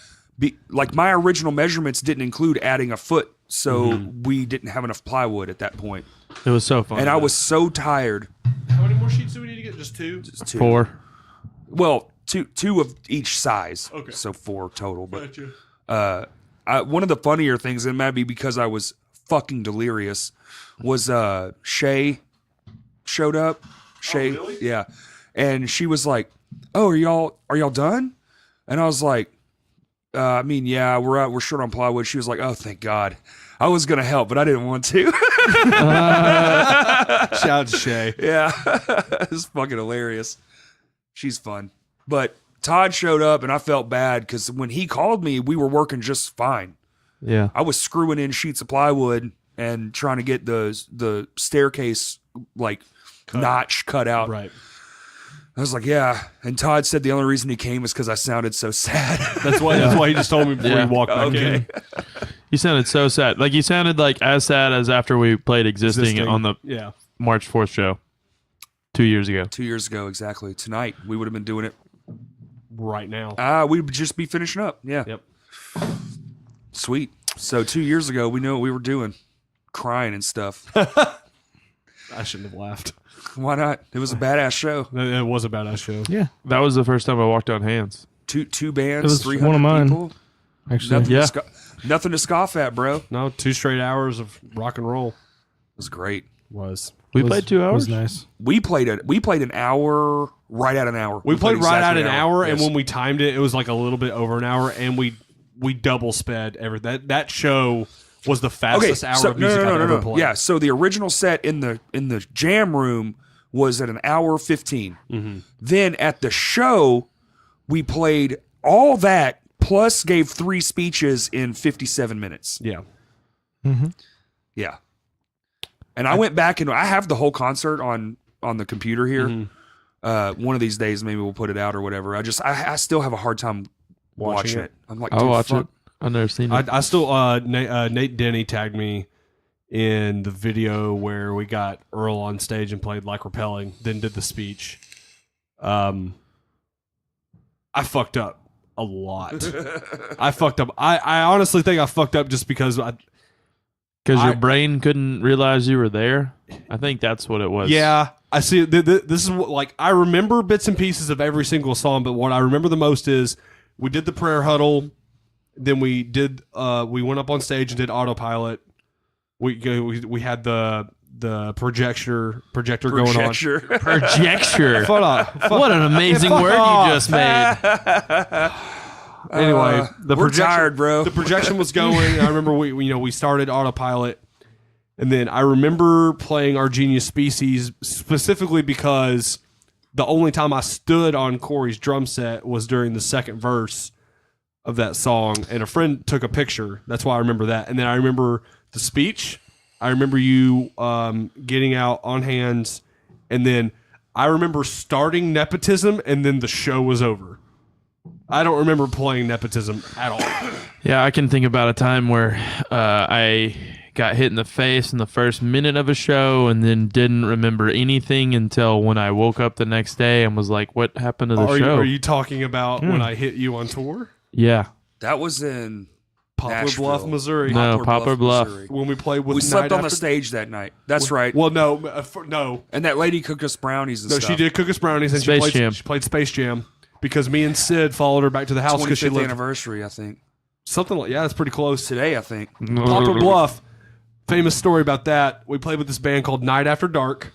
C: like my original measurements didn't include adding a foot, so we didn't have enough plywood at that point.
B: It was so fun.
C: And I was so tired.
A: How many more sheets do we need to get? Just two?
C: Just two.
B: 4.
C: Well, two of each size.
A: Okay.
C: So 4 total. But
A: Gotcha.
C: one of the funnier things, and it might be because I was fucking delirious, was Shay showed up. Shay,
A: really?
C: yeah, and she was like, "Oh, are y'all done?" And I was like, "I mean, yeah, we're short on plywood." She was like, "Oh, thank God." I was gonna help, but I didn't want to.
A: Shout out to Shay.
C: Yeah, it's fucking hilarious. She's fun. But Todd showed up, and I felt bad because when he called me, we were working just fine.
B: Yeah.
C: I was screwing in sheets of plywood and trying to get the staircase like notch cut out.
A: Right.
C: I was like, yeah. And Todd said the only reason he came was because I sounded so sad.
A: That's why he just told me before
B: Yeah.
A: he walked back in.
C: Okay.
B: You sounded so sad. Like you sounded like as sad as after we played Existing. On the
A: Yeah.
B: March 4th show 2 years ago.
C: 2 years ago, exactly. Tonight, we would have been doing it.
A: Right now.
C: We'd just be finishing up. Yeah.
A: Yep.
C: Sweet. So 2 years ago, we knew what we were doing. Crying and stuff.
A: I shouldn't have laughed.
C: Why not? It was a badass show.
A: It was a badass show.
B: Yeah. That was the first time I walked on hands.
C: Two bands,
D: It was
C: 300
D: one of mine.
C: people.
D: Actually,
C: Nothing,
B: Yeah.
C: nothing to scoff at, bro. It
A: No, 2 straight hours of rock and roll
C: was great.
A: was.
B: We played 2 hours.
D: was nice.
C: We played an hour, right at an hour.
A: We played right at
C: exactly
A: an hour, and
C: yes.
A: when we timed it, it was like a little bit over an hour, and we double sped that show was the fastest hour of music I've ever played.
C: Yeah, so the original set in the jam room was at an hour 15.
A: Mm-hmm.
C: Then at the show, we played all that plus gave 3 speeches in 57 minutes.
A: Yeah.
C: Yeah. And I went back and I have the whole concert on the computer here.
A: Mm-hmm.
C: One of these days, maybe we'll put it out or whatever. I still have a hard time watching it. I'm like,
B: I'll
C: dude,
B: watch
C: fuck.
B: it. I've never seen it.
A: I still Nate Denny tagged me in the video where we got Earl on stage and played Like Repelling, then did the speech. I fucked up a lot. I fucked up. I honestly think I fucked up just because
B: Because your brain couldn't realize you were there. I think that's what it was.
A: yeah, I see. This is what, like, I remember bits and pieces of every single song, but what I remember the most is we did the prayer huddle. Then we did. We went up on stage and did autopilot. We had the projector going on.
B: Projecture.
A: What
B: an amazing word you just made.
A: Anyway, the
C: we're
A: projection,
C: tired, bro.
A: The projection was going. I remember we started autopilot, and then I remember playing Our Genius Species specifically because the only time I stood on Corey's drum set was during the second verse of that song, and a friend took a picture. That's why I remember that. And then I remember the speech. I remember you getting out on hands, and then I remember starting Nepotism, and then the show was over. I don't remember playing Nepotism at all.
B: Yeah, I can think about a time where I got hit in the face in the first minute of a show and then didn't remember anything until when I woke up the next day and was like, what happened to the show?
A: Are you talking about when I hit you on tour?
B: Yeah.
C: That was in
A: Poplar
C: Nashville.
A: Bluff, Missouri.
B: No, Poplar Bluff.
C: Missouri.
A: When we played with
C: We slept
A: Night
C: on the
A: After-
C: stage that night. That's right.
A: Well, no, no.
C: And that lady cooked us brownies and
A: No,
C: stuff.
A: she did cook us brownies and
B: Space
A: she
B: Jam.
A: played Space Jam. because me and Sid followed her back to the house because she
C: 25th
A: lived
C: anniversary, I think.
A: something like that's pretty close.
C: Today, I think.
A: Poplar Bluff. Famous story about that. We played with this band called Night After Dark.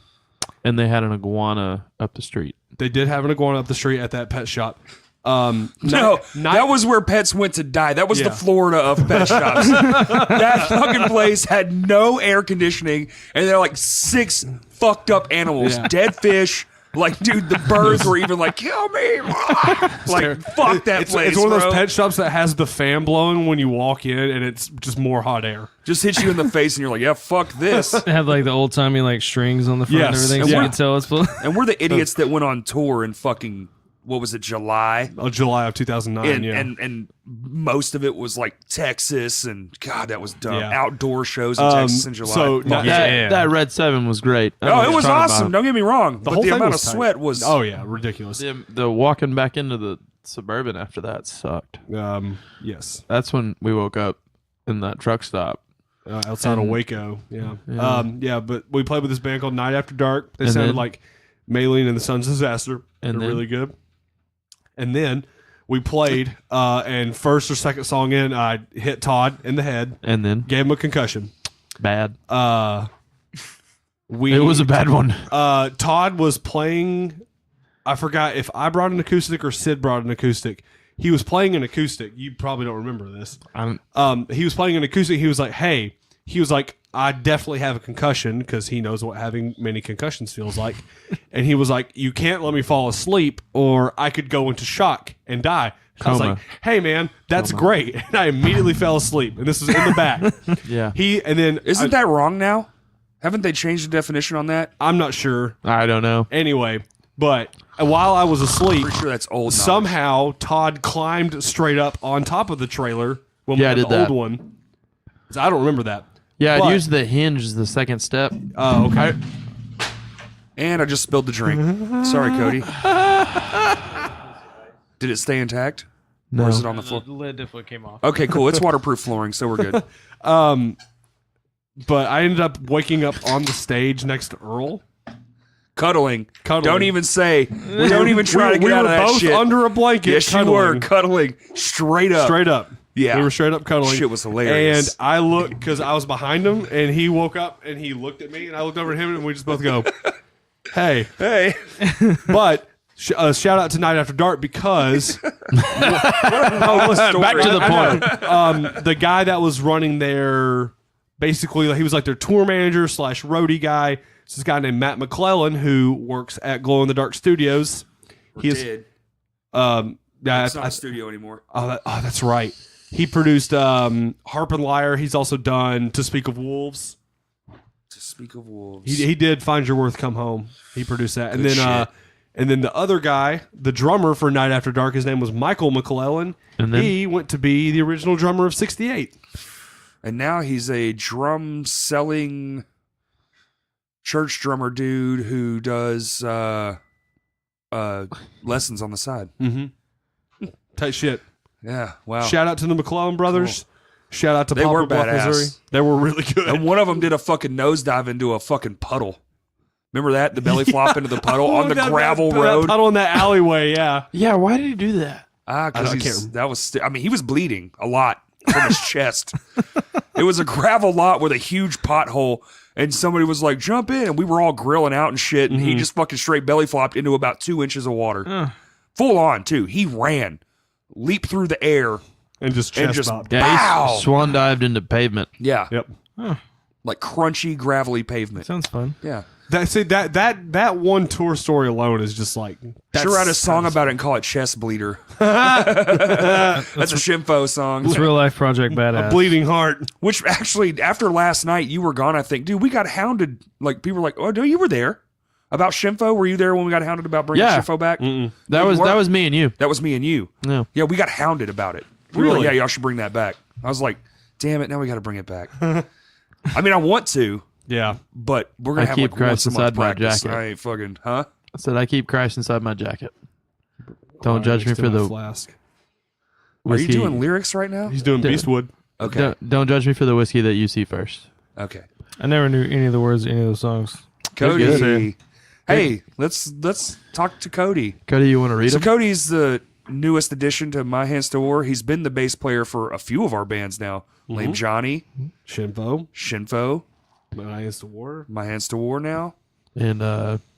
B: And they had an iguana up the street.
A: They did have an iguana up the street at that pet shop.
C: That was where pets went to die. That was
A: Yeah.
C: the Florida of pet shops. That fucking place had no air conditioning, and there are like 6 fucked up animals,
A: Yeah.
C: dead fish. Like, dude, the birds were even like, kill me. Like, fuck that place.
A: It's one of those
C: bro.
A: pet shops that has the fan blowing when you walk in, and it's just more hot air.
C: Just hits you in the face, and you're like, yeah, fuck this.
D: It had like the old timey like strings on the front and
A: Yes.
D: everything, so
A: Yeah.
D: you could tell it's full.
C: And we're the idiots that went on tour in fucking, what was it, July?
A: July of 2009.
C: And,
A: yeah.
C: and most of it was like Texas, and God, that was dumb.
A: Yeah.
C: Outdoor shows in Texas in July.
A: so
C: Fuck
A: not-
C: yeah.
B: That Red 7 was great. I don't know
C: Oh,
B: what
C: it was
B: you're talking
C: awesome.
B: about.
C: Don't get me wrong. But
A: whole
C: the
A: thing
C: amount of
A: was tight.
C: sweat was.
A: Oh yeah, ridiculous.
B: The walking back into the Suburban after that sucked.
A: Yes,
B: That's when we woke up in that truck stop.
A: outside of Waco. Yeah.
B: Yeah.
A: But we played with this band called Night After Dark. They
B: And
A: sounded
B: then-
A: like Maylene and the Sons of Disaster.
B: And
A: They're
B: then-
A: really good. And then we played, and first or second song in, I hit Todd in the head,
B: And then
A: gave him a concussion.
B: bad.
A: It
B: It was a bad one.
A: Todd was playing. I forgot if I brought an acoustic or Sid brought an acoustic. He was playing an acoustic. You probably don't remember this. He was playing an acoustic. He was like, "Hey," he was like, "I definitely have a concussion," because he knows what having many concussions feels like. And he was like, "You can't let me fall asleep, or I could go into shock and die." I was
B: Coma.
A: like, "Hey, man, that's great." And I immediately fell asleep. And this was in the back.
B: Yeah.
A: And then
C: Isn't that wrong now? Haven't they changed the definition on that?
A: I'm not sure.
B: I don't know.
A: Anyway, but while I was asleep,
C: Pretty sure that's old.
A: somehow Todd climbed straight up on top of the trailer when we
B: Yeah, I
A: had
B: did
A: the
B: that.
A: old one. So I don't remember that.
B: Yeah,
A: But-
B: I'd use the hinge as the second step.
A: Oh, okay.
C: And I just spilled the drink. Sorry, Cody. Did it stay intact?
B: No.
C: Or is it on the floor?
D: The lid definitely came off.
C: Okay, cool. It's waterproof flooring, so we're good.
A: But I ended up waking up on the stage next to Earl.
C: Cuddling.
A: Cuddling.
C: Don't even say. Don't even try to get
A: we
C: out
A: were
C: of that
A: both
C: shit.
A: under a blanket.
C: Yes, you were cuddling straight up.
A: Straight up.
C: Yeah.
A: We were straight up cuddling.
C: Shit was hilarious.
A: And I looked, because I was behind him, and he woke up, and he looked at me, and I looked over at him, and we just both go, hey.
C: Hey,
A: But shout out to Night After Dark, because
C: back to
B: the point.
A: the guy that was running their, basically, he was like their tour manager / roadie guy. It's this guy named Matt McClellan, who works at Glow in the Dark Studios. He is,
C: did.
A: yeah,
C: It's not
A: I-
C: a studio anymore.
A: that's right. He produced Harp and Lyre. He's also done To Speak of Wolves.
C: To speak of wolves.
A: He did Find Your Worth, Come Home. He produced that. And
C: Good
A: then
C: shit.
A: and then the other guy, the drummer for Night After Dark, his name was Michael McClellan.
B: And then-
A: he went to be the original drummer of 68.
C: And now he's a drum selling church drummer dude who does lessons on the side.
A: Mm-hmm. Tight shit.
C: Yeah, wow.
A: Shout out to the McClellan brothers. Shout out to
C: They
A: Poplar
C: were
A: Bluff,
C: badass.
A: Missouri. They were really good.
C: And one of them did a fucking nosedive into a fucking puddle. Remember that? The belly flop into the puddle on the gravel road.
A: That puddle in that alleyway, yeah.
B: Yeah, why did he do that?
C: Ah,
A: I can't
C: because that was. I mean, he was bleeding a lot from his chest. It was a gravel lot with a huge pothole, and somebody was like, "Jump in!" And we were all grilling out and shit, and he just fucking straight belly flopped into about 2 inches of water, full on too. He ran, leaped through the air,
A: And just
C: and
A: chest
C: just
A: bobbed.
B: Yeah,
C: Bow!
B: he swan dived into pavement.
C: yeah,
A: Yep.
C: like crunchy gravelly pavement.
D: Sounds fun.
C: Yeah,
A: That one tour story alone is just like
C: should write a song about it and call it Chest Bleeder. That's a Shimfo song.
D: It's real life Project Badass.
A: a bleeding heart.
C: Which actually, after last night, you were gone. I think, dude, we got hounded. Like people were like, "Oh, no, you were there about Shimfo. Were you there when we got hounded about bringing
B: Yeah.
C: Shimfo back?"
B: That was me and you.
C: That was me and you.
B: No.
C: Yeah, we got hounded about it. We were like,
A: Really?
C: yeah, y'all should bring that back. I was like, damn it, now we got to bring it back. I mean, I want to,
A: Yeah.
C: but we're gonna
B: I
C: have
B: keep
C: like once
B: Christ
C: a month
B: inside my
C: practice.
B: jacket.
C: I ain't fucking, huh?
B: I said I keep Christ inside my jacket. Don't judge me
A: Next to
B: for
A: my
B: the
A: flask.
C: Are you
B: whiskey.
C: doing lyrics right now?
A: He's doing
B: Dude.
A: Beastwood.
C: Okay,
B: Don't judge me for the whiskey that you see first.
C: okay.
D: I never knew any of the words to any of those songs.
C: Cody,
B: good.
C: Hey, let's talk to Cody.
B: Cody, you want to read
C: So
B: them?
C: Cody's the newest addition to My Hands to War. He's been the bass player for a few of our bands now. Lame Johnny,
A: Shinfo,
C: My
A: My Hands to War.
C: My Hands to War now.
B: And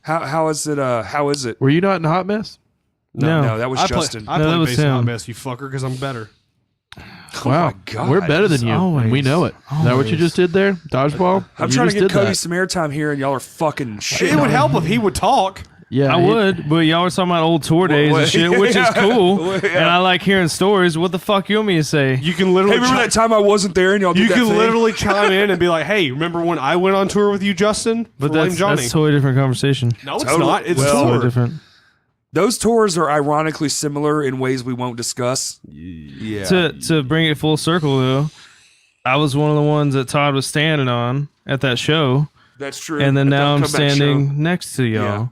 C: How is it? How is it?
B: were you not in Hot Mess?
C: No, that was Justin.
A: I
D: No, that
A: play
D: was
A: bass in Hot
D: him.
A: Mess, you fucker, because I'm better.
B: Wow,
C: my God.
B: we're better than you, and we
D: Always.
B: know it. Is that what you just did there? Dodgeball?
C: I'm
B: You
C: trying to
B: just
C: get
B: did
C: Cody
B: that.
C: some airtime here, and y'all are fucking shit.
A: It would help if he would talk.
B: Yeah,
D: I would, but y'all were talking about old tour days and shit, which is cool.
C: Yeah.
D: And I like hearing stories. What the fuck you want me to say?
A: You can
C: Hey,
A: literally
C: remember that time I wasn't there and y'all did
A: you
C: that
A: can
C: thing?
A: literally chime in and be like, "Hey, remember when I went on tour with you, Justin?"
D: But
A: For Lame
D: that's
A: Johnny.
D: a totally different conversation.
A: No, it's
C: Totally.
A: not. It's
C: Well,
A: tour.
D: Totally different.
C: Those tours are ironically similar in ways we won't discuss. Yeah.
D: To bring it full circle though, I was one of the ones that Todd was standing on at that show,
C: That's true.
D: and then
C: At
D: now
C: the
D: I'm
C: comeback
D: standing
C: show.
D: next to y'all.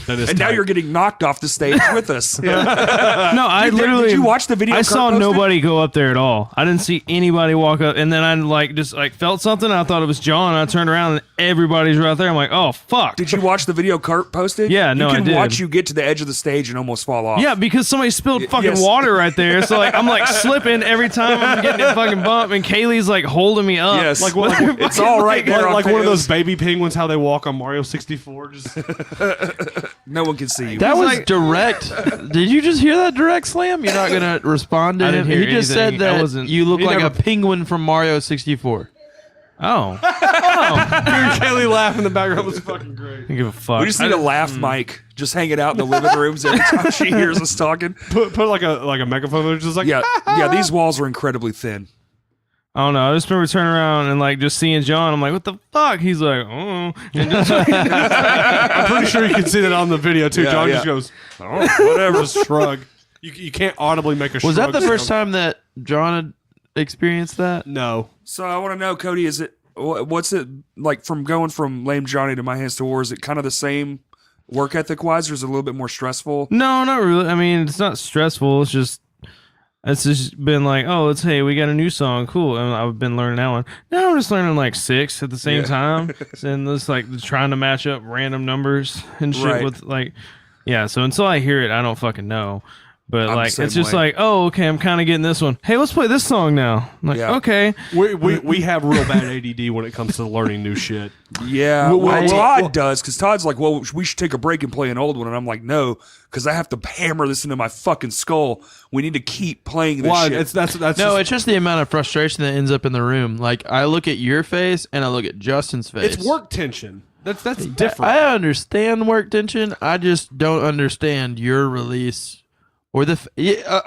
A: That is
C: And now
A: tight.
C: you're getting knocked off the stage with us.
D: No, I
C: Did
D: literally.
C: you watch the video
D: I
C: Kurt
D: saw
C: posted?
D: nobody go up there at all. I didn't see anybody walk up, and then I just felt something. I thought it was John. I turned around and everybody's right there. I'm like, oh fuck.
C: Did you watch the video Kurt posted?
D: Yeah, no,
C: you can
D: I did.
C: watch you get to the edge of the stage and almost fall off.
D: Yeah, because somebody spilled fucking
C: yes.
D: water right there. So like I'm like slipping every time I'm getting a fucking bump, and Kaylee's like holding me up.
C: Yes.
A: Like, what,
C: It's all right there.
A: like
C: on
A: one of those
C: videos.
A: baby penguins, how they walk on Mario 64. Just
C: No one can see you.
B: That was
D: like-
B: direct. Did you just hear that direct slam? You're not gonna respond to
D: I
B: him.
D: didn't hear
B: He just
D: anything.
B: said
D: I
B: that
D: wasn't-
B: you look
A: he
B: like
A: never-
B: a penguin from Mario 64.
D: Oh,
A: hearing Kaylee laugh in the background was fucking great.
D: I don't give a fuck.
C: we just need a laugh mic just hanging out in the living rooms every time she hears us talking.
A: Put like a megaphone there, just like
C: Yeah, these walls are incredibly thin.
D: I don't know. I just remember turning around and like just seeing John. I'm like, what the fuck? He's like, oh. And just,
A: I'm pretty sure you can see that on the video too.
C: Yeah,
A: John
C: yeah.
A: just goes, oh, whatever, just shrug. You can't audibly make a shrug.
B: Was that the first
A: sound.
B: time that John had experienced that?
A: No.
C: So I want to know, Cody, what's it like from going from Lame Johnny to My Hands to War? Is it kind of the same work ethic wise, or is it a little bit more stressful?
D: no, not really. I mean, it's not stressful. It's just been like, oh, hey, we got a new song, cool. And I've been learning that one. Now I'm just learning like 6 at the same time, and it's like trying to match up random numbers and shit
C: Right.
D: with like, yeah. So until I hear it, I don't fucking know. But
C: I'm the
D: like,
C: same
D: it's just
C: way.
D: like, oh, okay, I'm kind of getting this one. Hey, let's play this song now. I'm like,
C: Yeah.
D: okay.
A: We have real bad ADD when it comes to learning new shit.
C: Yeah,
A: Well,
C: well,
A: well,
C: Todd does, because Todd's like, well, we should take a break and play an old one. And I'm like, no, because I have to hammer this into my fucking skull. We need to keep playing this
A: Why?
C: shit.
A: That's
B: No,
A: just,
B: it's just the amount of frustration that ends up in the room. Like I look at your face and I look at Justin's face.
A: it's work tension. That's different.
B: I understand work tension. I just don't understand your release or the.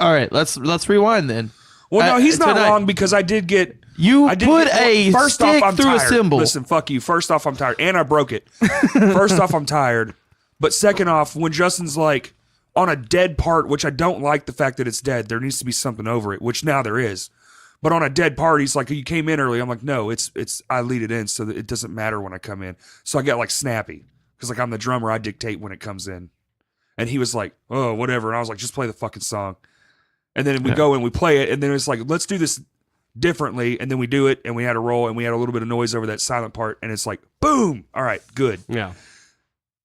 B: All right, let's rewind then.
C: Well, no, he's not
B: tonight-
C: wrong, because I did get.
B: You
C: I did
B: put
C: get,
B: a
C: first
B: stick
C: off, I'm
B: through
C: tired.
B: a symbol.
C: Listen, fuck you. First off, I'm tired, and I broke it. First off, I'm tired. But second off, when Justin's like on a dead part, which I don't like the fact that it's dead. There needs to be something over it, which now there is. But on a dead part, he's like, you came in early. I'm like, no, it's I lead it in, so that it doesn't matter when I come in. So I got like snappy, because like I'm the drummer, I dictate when it comes in. And he was like, oh, whatever. And I was like, just play the fucking song. And then we go and we play it, and then it's like, let's do this differently. And then we do it, and we had a roll, and we had a little bit of noise over that silent part, and it's like, boom. All right, good.
A: yeah.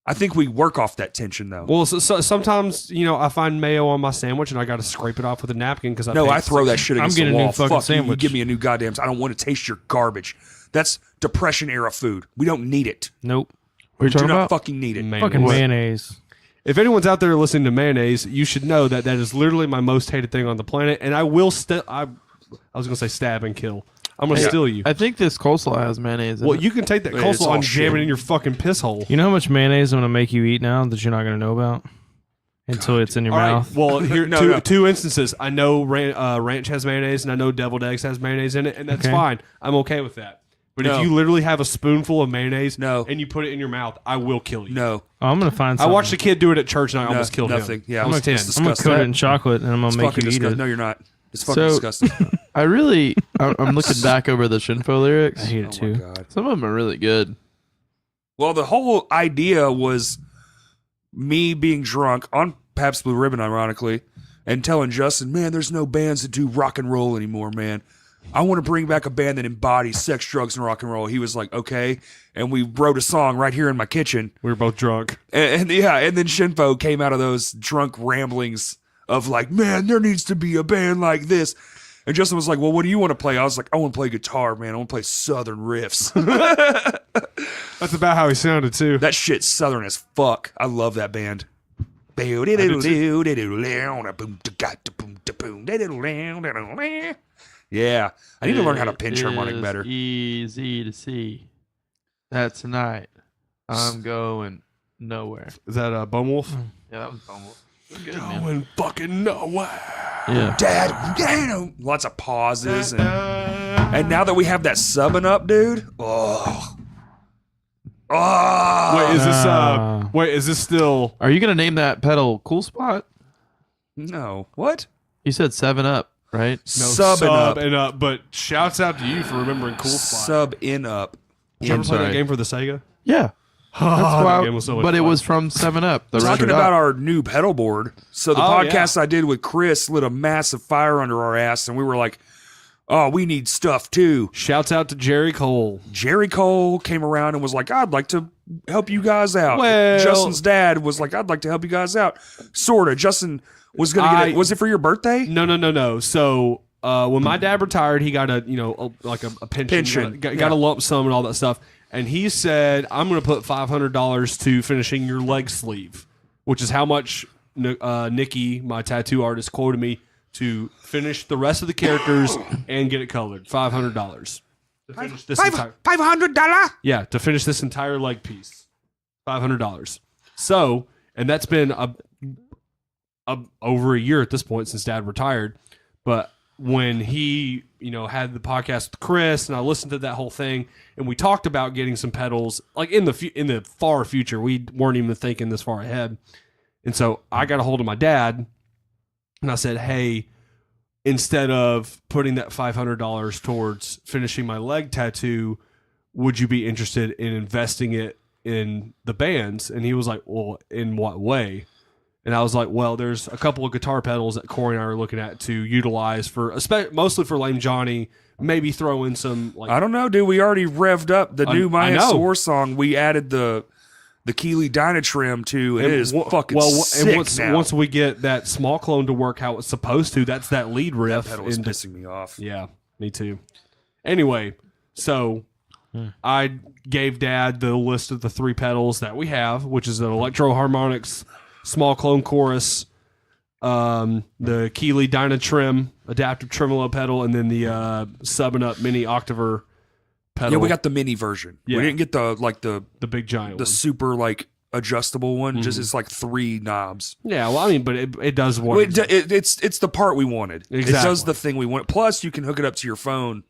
C: I think we work off that tension, though.
A: Well, so sometimes I find mayo on my sandwich and I got to scrape it off with a napkin because
C: No, I throw that shit against the
D: getting a new
C: wall.
D: fucking
C: Fuck you, you
D: sandwich.
C: give me a new goddamn. I don't want to taste your garbage. That's Depression era food. We don't need it.
D: Nope.
B: What are you
C: Do
B: talking
C: not
B: about?
C: fucking need it.
D: Fucking mayonnaise.
A: If anyone's out there listening to mayonnaise, you should know that is literally my most hated thing on the planet, and I will I was gonna say stab and kill. I'm gonna steal you.
B: I think this coleslaw has mayonnaise in
A: Well,
B: it.
A: you can take that
C: It's
A: coleslaw
C: all
A: and jam
C: shit.
A: it in your fucking piss hole.
D: You know how much mayonnaise I'm gonna make you eat now that you're not gonna know about until it's in your
A: All right.
D: mouth.
A: Well, here
C: No.
A: two instances. I know ranch has mayonnaise, and I know deviled eggs has mayonnaise in it, and that's
D: Okay.
A: fine. I'm okay with that. But
C: No.
A: if you literally have a spoonful of mayonnaise
C: No.
A: and you put it in your mouth, I will kill you.
C: No,
D: Oh, I'm gonna find.
A: I
D: Something.
A: watched a kid do it at church, and I almost killed
C: nothing.
A: him.
C: Yeah,
D: I'm
C: it's
D: gonna,
C: disgusting.
D: I'm gonna coat it in chocolate and I'm gonna
C: It's
D: make
C: fucking
D: you eat
C: disgusting.
D: it.
C: No, you're not. It's fucking
B: So-
C: disgusting.
B: I'm looking back over the Shinfo lyrics.
D: I hate it
C: Oh my
D: too.
C: god.
B: Some of them are really good.
C: Well, the whole idea was me being drunk on Pabst Blue Ribbon, ironically, and telling Justin, man, there's no bands that do rock and roll anymore, man. I want to bring back a band that embodies sex, drugs, and rock and roll. He was like, okay. And we wrote a song right here in my kitchen.
A: We were both drunk.
C: And then Shinfo came out of those drunk ramblings of like, man, there needs to be a band like this. And Justin was like, well, what do you want to play? I was like, I want to play guitar, man. I want to play Southern riffs.
A: That's about how he sounded too.
C: That shit's Southern as fuck. I love that band. Yeah, I need to learn how to pinch harmonic better.
B: Easy to see that tonight I'm going nowhere.
A: Is that Bone Wolf?
B: Yeah, that was almost good,
A: Going
B: man.
A: fucking nowhere.
B: Yeah.
C: Dad, lots of pauses. And now that we have that subbing up, dude. Oh.
A: Wait, is this still?
B: Are you gonna name that pedal Cool Spot?
C: No. What?
B: You said 7 Up, right?
A: No,
C: Sub and up.
A: But shouts out to you for remembering Cool Spot.
C: Sub in up.
A: Did you ever play that
B: sorry.
A: game for the Sega?
B: Yeah.
A: That
B: Why-
A: game was so much
B: but it
A: fun.
B: was from 7 Up. The
C: Talking
B: record
C: about
B: up.
C: our new pedal board. So the
A: Oh,
C: podcast I did with Chris lit a massive fire under our ass, and we were like, oh, we need stuff too.
A: Shouts out to Jerry Cole.
C: Jerry Cole came around and was like, I'd like to help you guys out.
A: Well-
C: Justin's dad was like, I'd like to help you guys out. Sorta. Justin was going to get it. Was it for your birthday?
A: No. So when my dad retired, he got a pension, got a lump sum and all that stuff. And he said, I'm going to put $500 to finishing your leg sleeve, which is how much Nikki, my tattoo artist, quoted me to finish the rest of the characters and get it colored. $500 to finish this entire.
C: $500?
A: Yeah, to finish this entire leg piece. $500. So, and that's been over a year at this point since Dad retired. But when he, had the podcast with Chris, and I listened to that whole thing, and we talked about getting some pedals, like in the far future. We weren't even thinking this far ahead. And so I got a hold of my dad, and I said, hey, instead of putting that $500 towards finishing my leg tattoo, would you be interested in investing it in the bands? And he was like, well, in what way? And I was like, well, there's a couple of guitar pedals that Corey and I are looking at to utilize for, mostly for Lame Johnny, maybe throw in some, like,
C: I don't know, dude. We already revved up the new
A: I
C: Maya
A: know.
C: Soar song. We added the Keeley Dynatrim to, and it is fucking sick
A: and
C: now.
A: once we get that small clone to work how it's supposed to, that's that lead riff.
C: That pedal is
A: into-
C: pissing me off.
A: Yeah, me too. Anyway, so I gave Dad the list of the 3 pedals that we have, which is an Electro Harmonics small clone chorus, the Keeley Dynatrim adaptive tremolo pedal, and then the Subbing Up Mini Octaver pedal.
C: Yeah, we got the mini version.
A: Yeah.
C: We didn't get the
A: the big giant
C: the
A: one.
C: super adjustable one. Just it's like 3 knobs.
A: Yeah, well, I mean, but it does work.
C: Well, it's the part we wanted. It
A: Exactly.
C: does the thing we want. Plus, you can hook it up to your phone.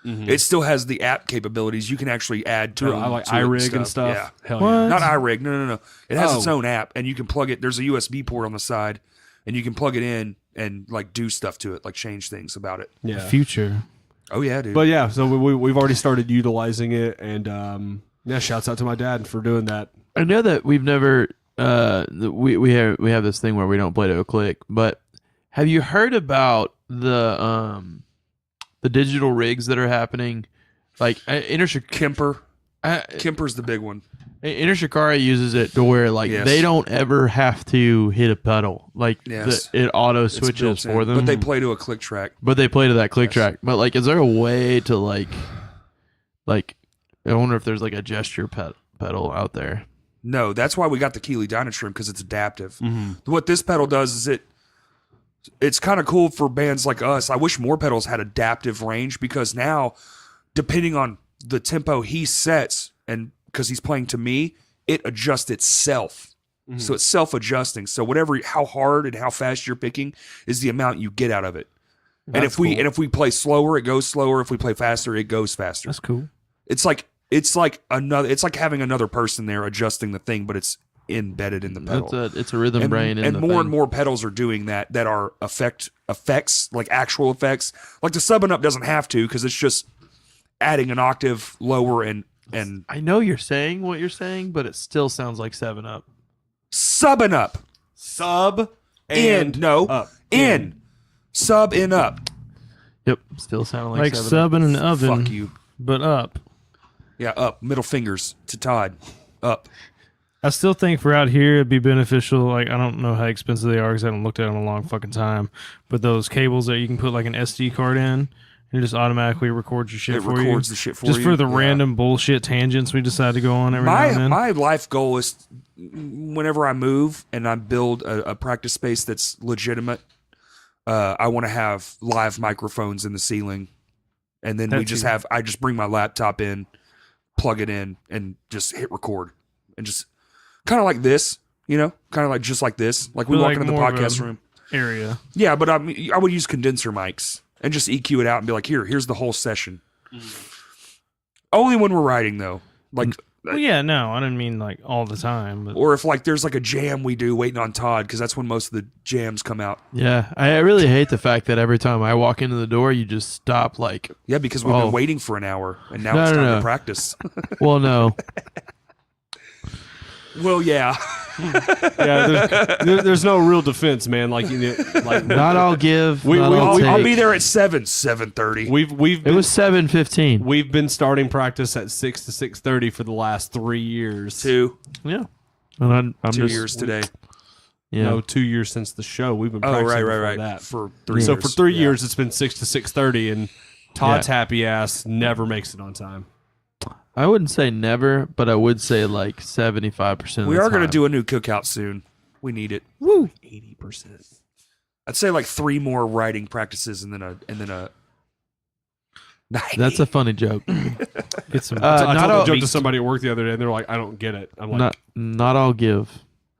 C: It still has the app capabilities. You can actually add to
A: I like iRig and stuff.
C: Yeah.
A: Hell
D: What?
A: yeah.
C: Not iRig. No. It has its
A: Oh.
C: own app, and you can plug it. There's a USB port on the side, and you can plug it in and do stuff to it, like change things about it.
A: Yeah.
D: Future.
C: Oh yeah, dude.
A: But yeah, so we've already started utilizing it, and shouts out to my dad for doing that.
B: I know that we've never we have this thing where we don't play to a click, but have you heard about the digital rigs that are happening? Like
C: Kemper. Kemper's the big one.
B: Intershikara uses it to where
C: Yes.
B: they don't ever have to hit a pedal. Like
C: Yes.
B: it auto
C: It's
B: switches
C: built in,
B: for them.
C: but they play to a click track.
B: But they play to that click track. But is there a way to I wonder if there's a gesture pedal out there.
C: No, that's why we got the Keeley Dynatrim, because it's adaptive. What this pedal does is it's kind of cool for bands like us. I wish more pedals had adaptive range, because now, depending on the tempo he sets, and because he's playing to me, it adjusts itself. So it's self-adjusting. So how hard and how fast you're picking is the amount you get out of it. And if we play slower, it goes slower. If we play faster, it goes faster.
D: That's cool.
C: It's like having another person there adjusting the thing, but it's embedded in the pedal.
B: It's a rhythm brain.
C: And more pedals are doing that are effects, like actual effects. Like the Subbing Up doesn't have to, because it's just adding an octave lower and
B: I know you're saying what you're saying, but it still sounds like 7 Up.
C: Subbing Up.
A: Sub
C: In.
A: and
C: No.
A: up.
C: In. Sub in up.
B: Yep. Still sounding
D: Like
B: 7.
D: subbing in the oven,
C: Fuck you.
D: but up.
C: Yeah, up. Middle fingers to Todd. Up.
D: I still think for out here it'd be beneficial. Like I don't know how expensive they are because I haven't looked at them in a long fucking time. But those cables that you can put like an SD card in, and it just automatically records your shit
C: It
D: for you.
C: records the shit for
D: just
C: you.
D: for the
C: Yeah.
D: random bullshit tangents we decide to go on every now and then.
C: My life goal is whenever I move and I build a practice space that's legitimate, I want to have live microphones in the ceiling, and then I just bring my laptop in, plug it in, and just hit record, and just kind of like this, kind of like just like this, like we
D: But
C: walk
D: like
C: into the
D: more of
C: podcast
D: a
C: room.
D: area.
C: Yeah, but I would use condenser mics and just EQ it out and be like, here's the whole session. Only when we're writing though, like.
D: Well, yeah, no, I didn't mean like all the time. But
C: Or if like there's like a jam we do waiting on Todd, because that's when most of the jams come out.
B: Yeah. I really hate the fact that every time I walk into the door, you just stop like,
C: Yeah, because we've been waiting for an hour and now
B: No,
C: it's
B: no,
C: time
B: no.
C: to practice.
B: well, no.
C: Well, yeah.
A: Yeah, there's no real defense, man. Like
B: Not all give.
A: We-
B: not
A: we-
B: all
A: we-
C: I'll
B: take.
C: be there at 7:30.
A: we've
B: It
A: been,
B: was 7:15.
A: we've been starting practice at 6 to 6:30 for the last 3 years.
B: Yeah. And I'm
C: 2
B: just,
C: years today.
B: Yeah.
A: No, 2 years since the show. We've been
C: Oh,
A: practicing
C: right.
A: before that.
C: For 3
A: So
C: years.
A: for 3
C: Yeah.
A: years, it's been 6 to 6:30, and Todd's happy ass never makes it on time.
B: I wouldn't say never, but I would say like 75% of
C: We
B: the
C: are going to
B: time.
C: do a new cookout soon. We need it.
B: Woo.
A: 80%.
C: I'd say like 3 more writing practices and then a 90.
B: That's a funny joke.
D: get some.
A: I
B: not
A: told
B: all,
A: a joke to somebody at work the other day, and they're like, "I don't get it." I'm like,
B: not all give,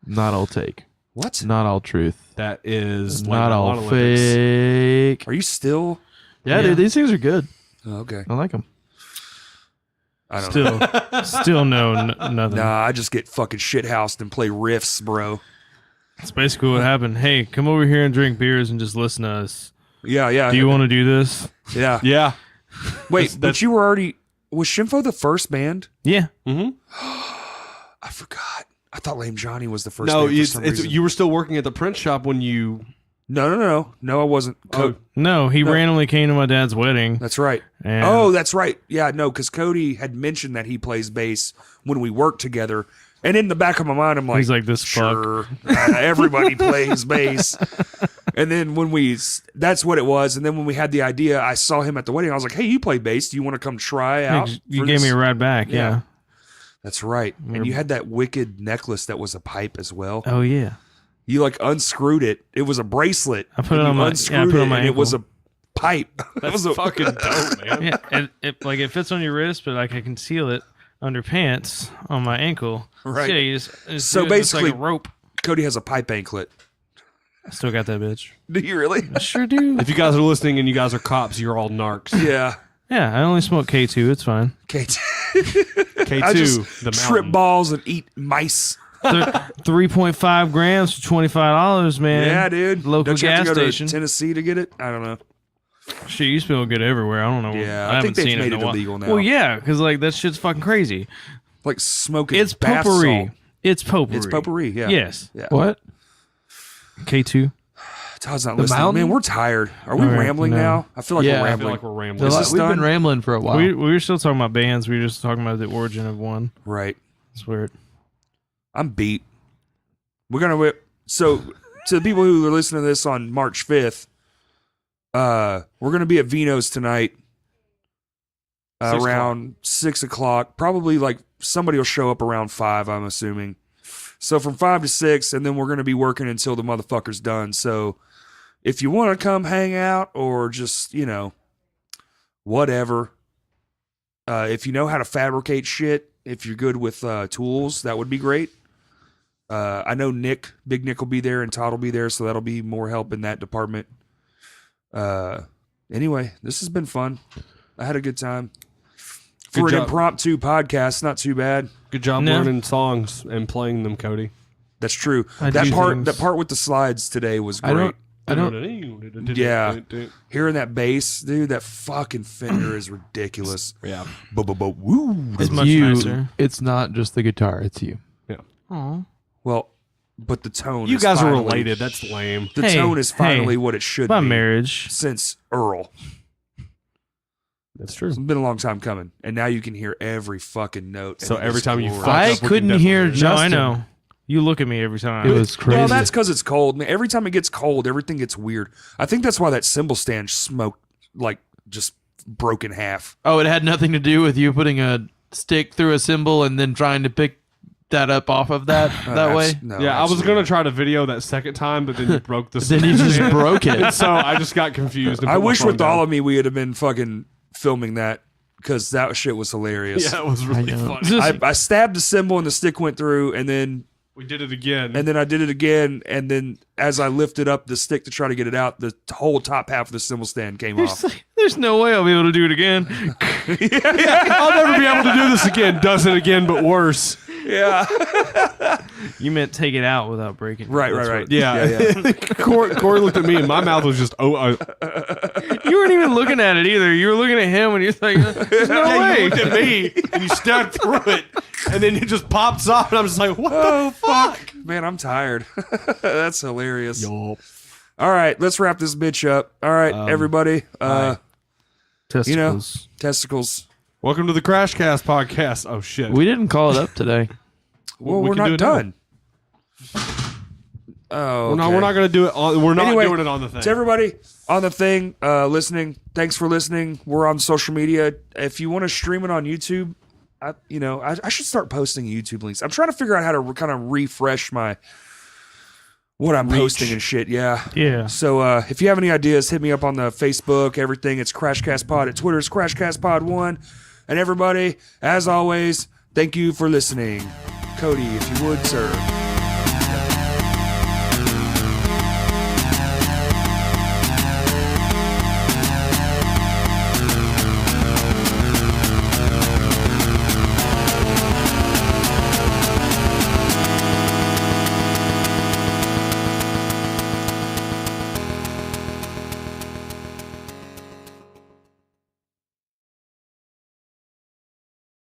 B: not all take,
C: What?
B: not all truth,
A: "That is
B: not
A: like
B: all
A: Lawn Olympics."
C: Are
B: fake.
C: you still?
B: Yeah, dude, these things are good.
C: Oh, okay.
B: I like them.
C: I don't know.
D: Still nothing.
C: Nah, I just get fucking shithoused and play riffs, bro.
D: That's basically what happened. Hey, come over here and drink beers and just listen to us.
C: Yeah.
D: Do you want to do this?
C: Yeah.
A: Yeah.
C: Wait, but you were already. Was Shimfo the first band?
D: Yeah.
A: Mm-hmm.
C: I forgot. I thought Lame Johnny was the first
A: No,
C: band for some reason.
A: you were still working at the print shop when you.
C: No, I wasn't.
D: No, he randomly came to my dad's wedding.
C: That's right.
D: And
C: Oh, that's right. Yeah, no, because Cody had mentioned that he plays bass when we work together. And in the back of my mind, I'm like,
D: He's like, this
C: sure, everybody plays bass. And then that's what it was. And then when we had the idea, I saw him at the wedding. I was like, hey, you play bass. Do you want to come try out?
D: you
C: for
D: gave
C: this?
D: me a ride back. Yeah.
C: That's right. And you had that wicked necklace that was a pipe as well.
D: Oh yeah.
C: You like unscrewed it. It was a bracelet.
D: I put it
C: and
D: on
C: you
D: my-
C: unscrewed
D: yeah, I put it on my
C: and it was a
D: ankle.
C: pipe. That was a
A: fucking dope, man.
D: Yeah. It fits on your wrist, but like I conceal it under pants on my ankle.
C: Right.
D: So, yeah, you just
C: So
D: do it, it's
C: basically-
D: like a rope.
C: Cody has a pipe anklet.
D: I still got that bitch.
C: Do you really?
D: I sure do.
A: If you guys are listening and you guys are cops, you're all narcs.
C: Yeah.
D: Yeah, I only smoke K2. It's fine.
C: Okay.
A: K2,
C: I just
A: the
C: trip
A: mountain.
C: balls and eat mice.
D: 3.5 grams for $25, man.
C: Yeah, dude.
D: Local
C: Don't you have
D: gas
C: to go
D: station.
C: to Tennessee to get it? I don't know.
D: Shit, you smell good everywhere. I don't know.
C: Yeah,
D: I
C: I
D: haven't
C: think they've
D: seen
C: made
D: in
C: it
D: a while.
C: illegal now.
D: Well, yeah, because like that shit's fucking crazy.
C: Like smoking
D: It's
C: bath
D: potpourri.
C: salt.
D: It's potpourri.
C: It's potpourri, yeah.
D: Yes.
C: Yeah.
B: What?
D: K2.
C: Todd's not
B: The
C: listening.
B: mountain?
C: Man, we're tired. Are we
D: All right,
C: rambling
D: no.
C: now? I feel like
B: Yeah,
C: we're
B: I
A: I feel
C: rambling.
A: like we're
B: We've
A: rambling.
C: this
B: been
C: done?
B: rambling for a while.
D: We were still talking about bands. We were just talking about the origin of one.
C: Right.
D: It's weird.
C: I'm beat. We're gonna whip. So to the people who are listening to this on March 5th, we're gonna be at Vino's tonight.
A: 6
C: Around 6 o'clock. Probably like somebody will show up around 5, I'm assuming. So from 5 to 6, and then we're gonna be working until the motherfucker's done. So if you want to come hang out or just, whatever. If you know how to fabricate shit, if you're good with tools, that would be great. I know Big Nick will be there and Todd will be there, so that'll be more help in that department. Anyway, this has been fun. I had a good time. For
A: Good
C: an
A: job.
C: impromptu podcast, not too bad.
A: Good job
D: No.
A: learning songs and playing them, Cody.
C: That's true.
D: I
C: That
D: do
C: part
D: things-
C: that part with the slides today was
B: I
C: great.
B: don't.
C: Yeah. Hearing that bass, dude, that fucking Fender is ridiculous.
A: Yeah.
C: Woo.
D: It's much
B: you.
D: nicer.
B: It's not just the guitar. It's you.
D: Aw.
C: Well, but the tone
A: You
C: is
A: guys are
C: finally-
A: related. That's lame.
C: The
D: Hey,
C: tone is finally
D: hey,
C: what it should
D: My
C: be
D: marriage.
C: since Earl.
A: That's true.
C: It's been a long time coming, and now you can hear every fucking note.
A: So
C: and it
A: every
C: is
A: time you
C: glorious.
A: fuck
B: I
A: up, we
B: couldn't
A: can
B: hear
A: definitely-
D: No, I
B: Justin.
D: know. You look at me every time.
B: It was crazy.
C: No, that's because it's cold. Man, every time it gets cold, everything gets weird. I think that's why that cymbal stand smoked, like, just broke in half.
B: Oh, it had nothing to do with you putting a stick through a cymbal and then trying to pick that up off of that way.
C: No,
A: Yeah, I was
C: absolutely
A: gonna
C: not.
A: try to video that second time, but then you broke the.
B: Then you just broke
A: And
B: it.
A: so I just got confused. And
C: I
A: put my
C: wish
A: phone
C: with
A: down.
C: all of me we would have been fucking filming that because that shit was hilarious.
A: Yeah, it was really
B: know.
A: funny.
C: I stabbed the cymbal and the stick went through, and then
A: We did it again.
C: I did it again, and then as I lifted up the stick to try to get it out, the whole top half of the cymbal stand came off.
D: There's no way I'll be able to do it again.
A: I'll never be able to do this again. Does it again, but worse.
C: Yeah,
D: You meant take it out without breaking.
C: right.
A: Yeah. Corey looked at me, and my mouth was just
D: You weren't even looking at it either. You were looking at him, and you're like, "There's no
A: Yeah,
D: way."
A: you looked at me and you stabbed through it, and then it just pops off, and I'm just like, "What the fuck?"
C: Man, I'm tired. That's hilarious. All right, let's wrap this bitch up. All right, everybody.
D: Testicles.
C: Testicles.
A: Welcome to the Crashcast podcast. Oh shit.
B: We didn't call it up today.
C: Well,
A: we
C: we're
A: can do
C: not
A: it now.
C: done. Oh,
A: We're not
C: okay.
A: going to do it. We're not
C: Anyway,
A: doing it on the thing.
C: To everybody on the thing, listening, thanks for listening. We're on social media. If you want to stream it on YouTube, I should start posting YouTube links. I'm trying to figure out how to kind of refresh what I'm posting and shit. Yeah.
D: Yeah.
C: So if you have any ideas, hit me up on the Facebook, everything. It's Crashcast Pod. At Twitter, it's Crashcast Pod 1. And everybody, as always, thank you for listening. Cody, if you would, sir.